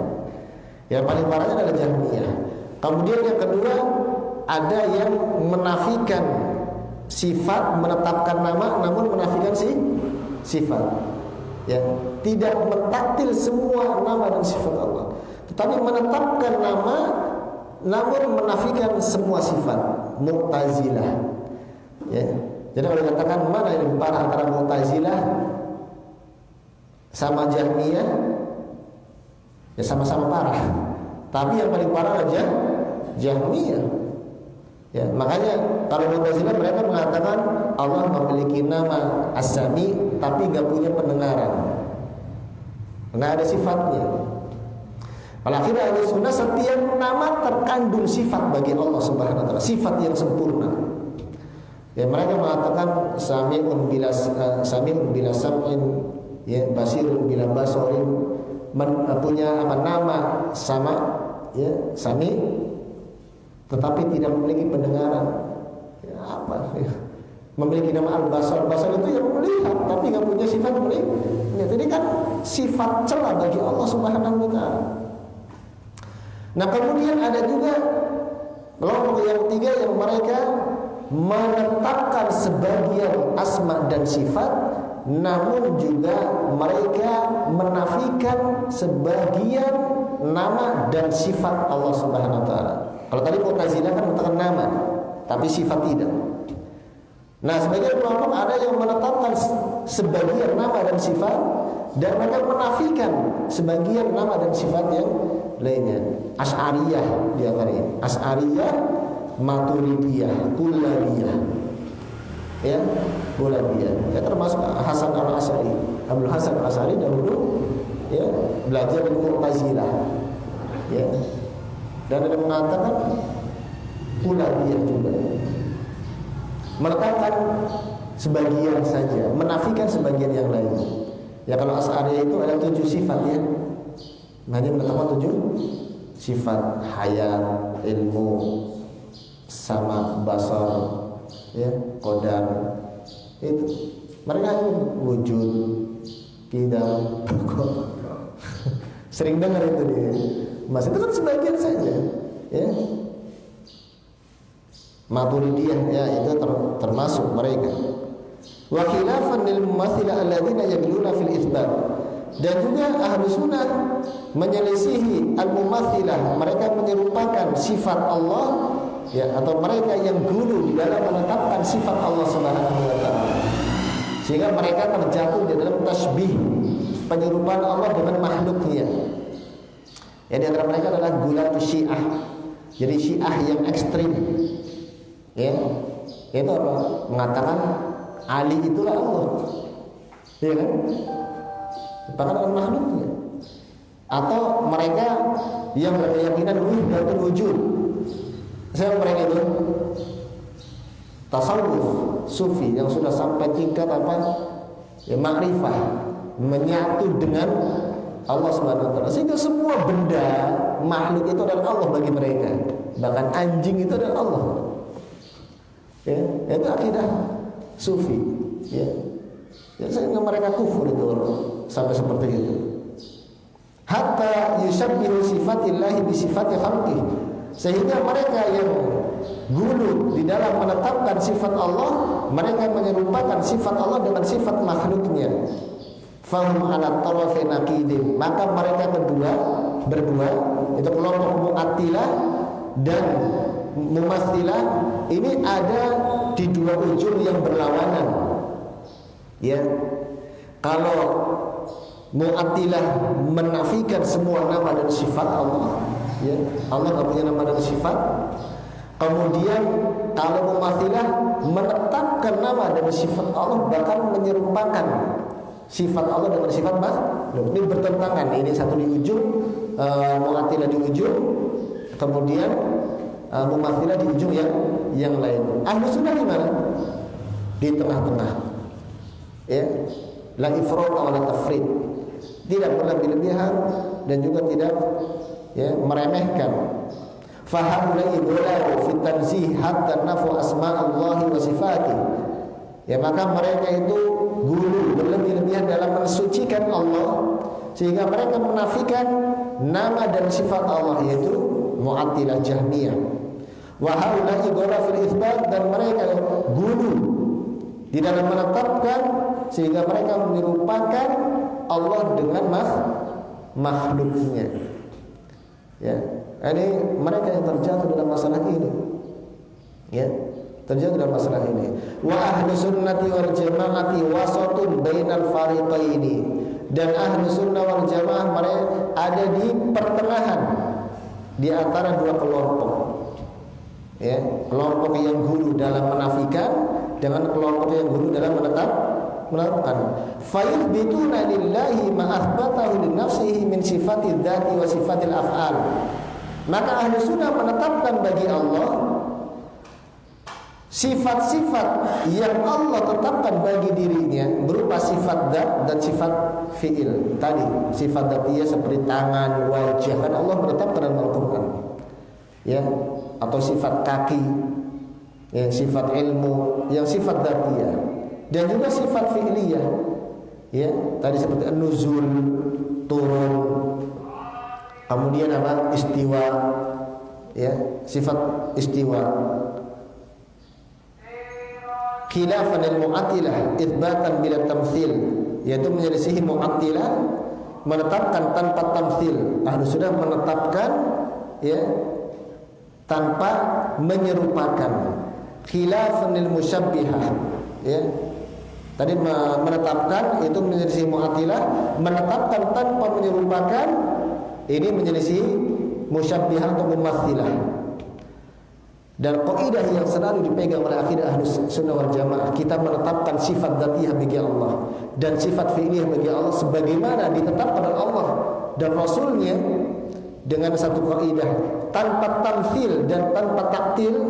Yang paling parahnya adalah Jahmiyah. Kemudian yang kedua, ada yang menafikan sifat, menetapkan nama, namun menafikan sifat. Ya, tidak mentaktil semua nama dan sifat Allah, tetapi menetapkan nama namun menafikan semua sifat. Mu'tazilah. Ya. Jadi kalau dikatakan mana yang lebih parah antara Mu'tazilah sama Jahmiyah, ya sama-sama parah. Tapi yang paling parah aja Jahmiyah. Ya, makanya kalau Mu'tazilah mereka mengatakan Allah memiliki nama As-Sami tapi nggak punya pendengaran, nggak ada sifatnya. Kalau akhirnya Ahlussunnah, setiap nama terkandung sifat bagi Allah Subhanahu wa taala, sifat yang sempurna. Ya, mereka mengatakan sami'un bila sam'in, ya, basirun bila basarin, punya nama sama, ya, sami, tetapi tidak memiliki pendengaran. Ya, apa? Ya. Memiliki nama al-basar. Basar itu yang melihat, tapi nggak punya sifat melihat. Jadi kan sifat celah bagi Allah Subhanahu wa Ta'ala. Nah, kemudian ada juga kelompok yang ketiga yang mereka menetapkan sebagian asma dan sifat, namun juga mereka menafikan sebagian nama dan sifat Allah Subhanahu wa Ta'ala. Kalau tadi Mu'tazilah kan mengatakan nama, tapi sifat tidak. Nah, sebagian kelompok ada yang menetapkan sebagian nama dan sifat, dan mereka menafikan sebagian nama dan sifat yang lainnya. Asy'ariyah di antaranya. Asy'ariyah, Maturidiyah, Kullabiyah, ya, Kullabiyah. Ya, termasuk Hasan al-Asy'ari. Abdul Hasan al-Asy'ari dahulu, ya, belajar dari Mu'tazilah, ya. Dan ada mengatakan Kullabiyah juga. Menetapkan sebagian saja, menafikan sebagian yang lain. Ya, kalau Asy'ariyah itu ada 7 sifat, ya. Hanya menetapkan 7 sifat: hayat, ilmu, sama, basar, ya, qadar. Itu mereka wujud, qidam, sering dengar itu dia. Mas, itu kan sebagian saja, ya. Maturidiyah, ya, itu termasuk mereka. Wa khilafan lil mumatsilah alladziina yaquluna fil itsbat. Dan juga Ahlus Sunnah menyelisihi al-mumatsilah, mereka menyerupakan sifat Allah, ya, atau mereka yang gulu di dalam menetapkan sifat Allah Subhanahu wa Ta'ala, sehingga mereka terjatuh di dalam tasbih, penyerupaan Allah dengan makhluknya. Ya, di antara mereka adalah gulatus Syiah. Jadi Syiah yang ekstrim, ya, itu apa? Mengatakan Ali itulah Allah, ya kan? Bahkan dengan makhluknya. Atau mereka yang berkeyakinan wahdatul wujud. Siapa mereka itu? Tasawuf sufi yang sudah sampai tingkat apa? Ya, ma'rifah, menyatu dengan Allah Subhanahu wa Ta'ala. Sehingga semua benda makhluk itu adalah Allah bagi mereka. Bahkan anjing itu adalah Allah. Ya, itu akidah sufi, ya. Ya, sehingga mereka kufur itu sampai seperti itu. Hatta yushabbihu sifatillahi bi sifati khalqih. Sehingga mereka yang gulu di dalam menetapkan sifat Allah, mereka menyerupakan sifat Allah dengan sifat makhluknya. Fahum ala tarafi naqidin. Maka mereka berdua, itu kelompok Mu'attilah dan Mumatsilah, ini ada di dua ujung yang berlawanan. Ya. Kalau Mu'attilah menafikan semua nama dan sifat Allah, ya, Allah tidak punya nama dan sifat. Kemudian kalau Mu'attilah menetapkan nama dan sifat Allah, bahkan menyerupakan sifat Allah dengan sifat makhluk. Ini bertentangan. Ini satu di ujung, Mu'attilah di ujung, kemudian Mu'attilah di ujung yang lain. Ahlus Sunnah di mana? Di tengah-tengah. Ya, la ifrat wa la tafrid. Tidak berlebih-lebihan dan juga tidak, ya, meremehkan. Fahamna idlalu fi tanzih hatta nafu asma'allahi wa sifatih. Ya, maka mereka itu gulu berlebih-lebihan dalam mensucikan Allah, sehingga mereka menafikan nama dan sifat Allah, yaitu Mu'attilah Jahmiyah. Wa haula idlalu fil itsbat, dan mereka gulu di dalam menetapkan, sehingga mereka menyerupakan Allah dengan makhluknya. Ya, ini mereka yang terjatuh dalam masalah ini. Ya, terjatuh dalam masalah ini. Wa ahlus sunnati wal jamaati wasatun bainal fariqaini. Dan ahlus sunnah wal jamaah mereka ada di pertengahan di antara dua kelompok. Ya, kelompok yang gulu dalam menafikan dengan kelompok yang gulu dalam menetapkan. Fayuthbituna lillahi ma athbatahu li nafsihi min sifatid dzati wa sifatil af'al. Maka ahli sunnah menetapkan bagi Allah sifat-sifat yang Allah tetapkan bagi dirinya berupa sifat dzat dan sifat fi'il. Tadi sifat dzatiyah seperti tangan, wajah, kan Allah menetapkan dalam Al-Qur'an. Ya, atau sifat kaki, yang sifat ilmu, yang sifat dzatiyah. Dan juga sifat fi'liyah. Ya, tadi seperti an-nuzul, turun. Kemudian apa? Istiwa. Ya, sifat istiwa. Khilafan al-mu'attilah itsbatan bila tamtsil, yaitu menyelisihi mu'attilah menetapkan tanpa tamtsil. Ahlus sunnah menetapkan ya tanpa menyerupakan. Khilafan al-musyabbihah ya. Tadi menetapkan itu menyelisihi mu'attilah, menetapkan tanpa menyerupakan ini menyelisihi musyabbihah atau mumatsilah. Dan kaidah yang selalu dipegang oleh akidah Ahlus Sunnah wal Jamaah, kita menetapkan sifat dzatiyah bagi Allah dan sifat fi'liyah bagi Allah sebagaimana ditetapkan oleh Allah dan Rasulnya dengan satu kaidah tanpa tamtsil dan tanpa taktil.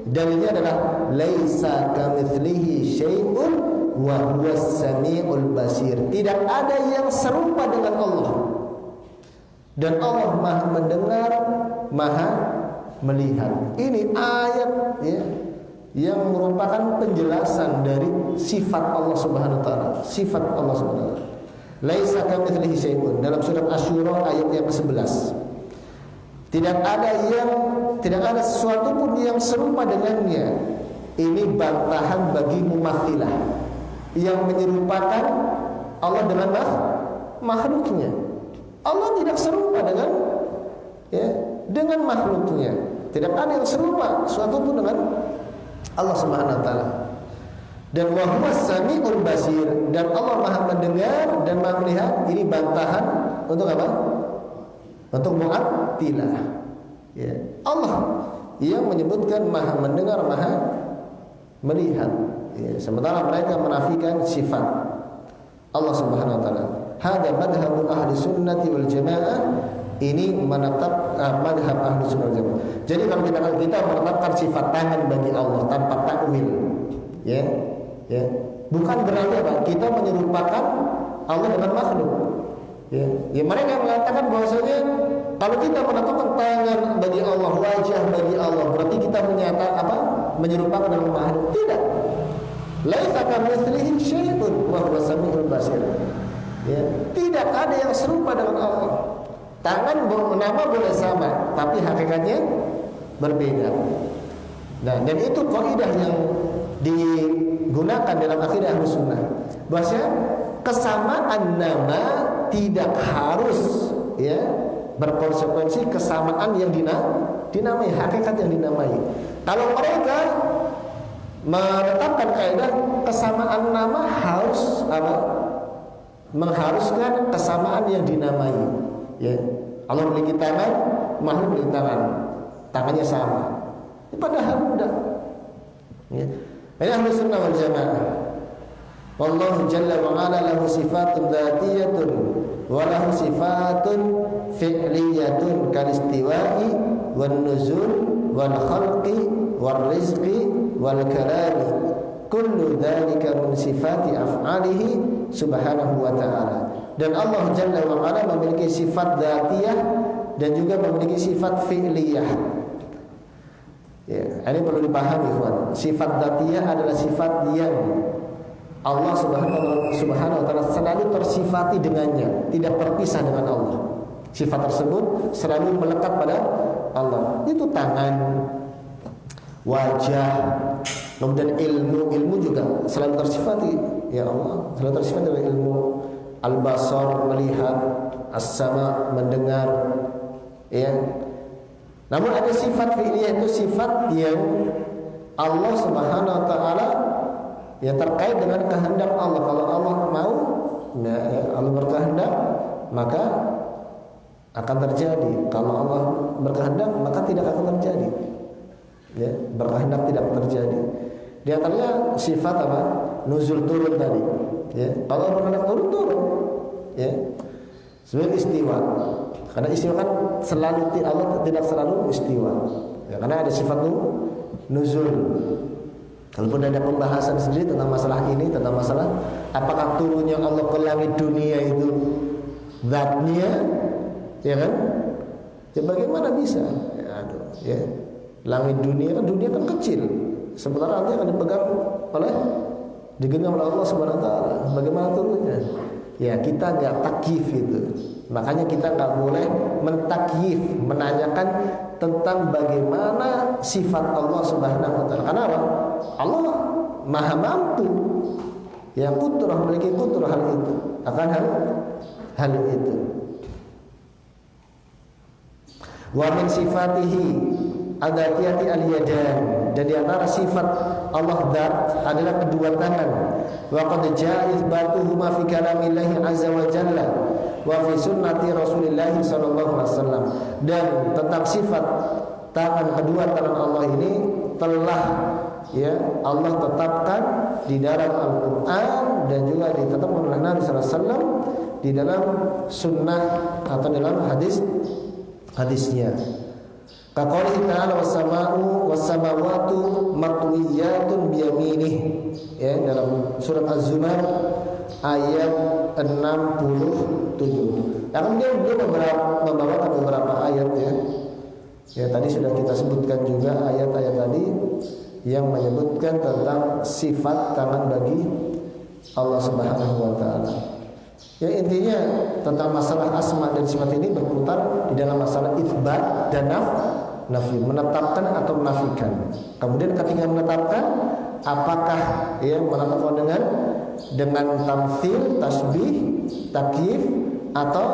Dalilnya adalah laisa kamitslihi syai'un wa huwas samiul basir. Tidak ada yang serupa dengan Allah. Dan Allah Maha mendengar, Maha melihat. Ini ayat ya, yang merupakan penjelasan dari sifat Allah Subhanahu wa taala. Sifat Allah Subhanahu wa taala. Laisa kamitslihi syai'un dalam surat Asy-Syura ayat yang ke-11. Tidak ada sesuatu pun yang serupa dengannya. Ini bantahan bagi mumatsilah yang menyerupakan Allah dengan makhluknya. Allah tidak serupa dengan makhluknya. Tidak ada yang serupa suatu pun dengan Allah Subhanahu wa taala. Dan wa huwas samiul basir, dan Allah Maha mendengar dan Maha melihat. Ini bantahan untuk apa? Untuk mu'attilah. Ya. Allah yang menyebutkan Maha mendengar, Maha melihat. Ya. Sementara mereka menafikan sifat Allah Subhanahu wa taala. Hada madhabul ahli sunnati wal jamaah. Ini menetap madhab ahli sunnah wal jamaah. Jadi kalau kita menetapkan sifat tangan bagi Allah tanpa takwil, ya, bukan berarti apa? Kita menyerupakan Allah dengan makhluk. Ya, mereka mengatakan bahwasanya kalau kita menetapkan tangan bagi Allah, wajah bagi Allah, berarti kita menyerupakan dengan makhluk. Tidak. Laisa kamitslihi syai'un wa huwas samiul basir. Ya, tidak ada yang serupa dengan Allah. Tangan nama boleh sama, tapi hakikatnya berbeda. Nah, dan itu kaidah yang digunakan dalam akidah Ahlus Sunnah. Bahwasanya kesamaan nama tidak harus ya berkonsekuensi kesamaan yang dinamai, hakikat yang dinamai. Kalau mereka menetapkan kaidah kesamaan nama harus mengharuskan kesamaan yang dinamai. Ya, Allah memiliki tangan, makhluk memiliki tangan, tangannya sama. Padahal mudah. Ya. Ini Ahlus Sunnah wal Jamaah. Wallahu jalla wa ala lahu sifatun dzatiyatun wa lahu sifatun fi'liyatun kal istiwa'i wan nuzul wal khalqi wal rizqi wal kalami. Kullu dzalika min sifati af'alihi subhanahu wa ta'ala. Dan Allah Jalla wa Ala memiliki sifat dzatiyah dan juga memiliki sifat fi'liyah. Ya, ini perlu dipahami, ikhwan. Sifat dzatiyah adalah sifat yang Allah Subhanahu wa taala selalu tersifati dengannya, tidak terpisah dengan Allah. Sifat tersebut selalu melekat pada Allah. Itu tangan, wajah, kemudian ilmu juga selalu tersifati ya Allah, selalu tersifati dengan ilmu. Al-basar melihat, as-sama mendengar, ya. Namun ada sifat fi'liyah, itu sifat yang Allah Subhanahu wa taala yang terkait dengan kehendak Allah. Kalau Allah mau, ya, Allah berkehendak, maka akan terjadi. Kalau Allah berkehendak, maka tidak akan terjadi. Ya, berkehendak tidak terjadi. Di antaranya sifat apa? Nuzul, turun tadi. Ya, kalau berkehendak turun. Ya. Sebagai istiwa. Karena istiwa kan selalu, Allah tidak selalu istiwa. Ya, karena ada sifat nuzul. Kalaupun ada pembahasan sendiri tentang masalah ini, tentang masalah apakah turunnya Allah ke langit dunia itu zatnya, ya kan? Ya bagaimana bisa? Ya, aduh, ya. Langit dunia kan kecil. Sementara nanti akan dipegang oleh digenggam oleh Allah Subhanahu wa taala. Bagaimana turunnya? Ya kita enggak takyif itu. Makanya kita enggak boleh mentakyif, menanyakan tentang bagaimana sifat Allah Subhanahu wa taala. Karena apa? Allah Maha mampu. Yang kudrah, memiliki kudrah hal itu. Akan hal itu. Wa min sifatihi adzatiyati al-yadan, dan di antara sifat Allah dzat adalah kedua tangan. Wa qad jaa itsbatuhuma fi kalamillahi azza wa jalla wa fi sunnati Rasulillah sallallahu alaihi wasallam. Dan tentang sifat kedua tangan Allah ini telah ya Allah tetapkan di dalam Al-Qur'an dan juga ditetapkan oleh Nabi sallallahu alaihi wasallam di dalam sunnah atau dalam hadisnya. Kaqaulihi ta'ala was-samawatu matwiyatun biyaminih, ya, dalam surat Az-Zumar ayat 67. Yang kemudian beliau membawakan beberapa ayat, ya. Ya, tadi sudah kita sebutkan juga ayat-ayat tadi yang menyebutkan tentang sifat tangan bagi Allah Subhanahu wa taala. Ya, intinya tentang masalah asma dan sifat ini berputar di dalam masalah itsbat dan nafi, menetapkan atau menafikan. Kemudian ketika menetapkan, apakah ya menetapkan dengan tamtsil, tasbih, takyif atau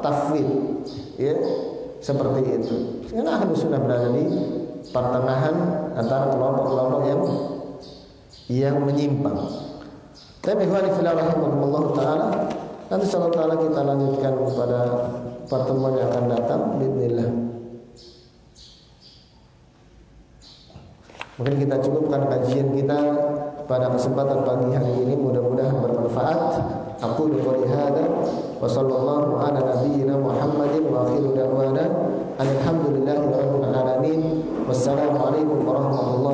tafwid, ya, seperti itu. Karena Ahlus Sunnah berada di pertengahan antara kelompok-kelompok yang menyimpang. Tapi ikhwani fillah rahimakumullah taala, nanti insyaallah taala kita lanjutkan pada pertemuan yang akan datang bismillah. Mungkin kita cukupkan kajian kita pada kesempatan pagi hari ini, mudah-mudahan bermanfaat. Aku qouli hada wa sallallahu ala nabiyyina Muhammadin wa akhiru da'wana alhamdulillahi rabbil alamin. Wassalamu alaikum warahmatullahi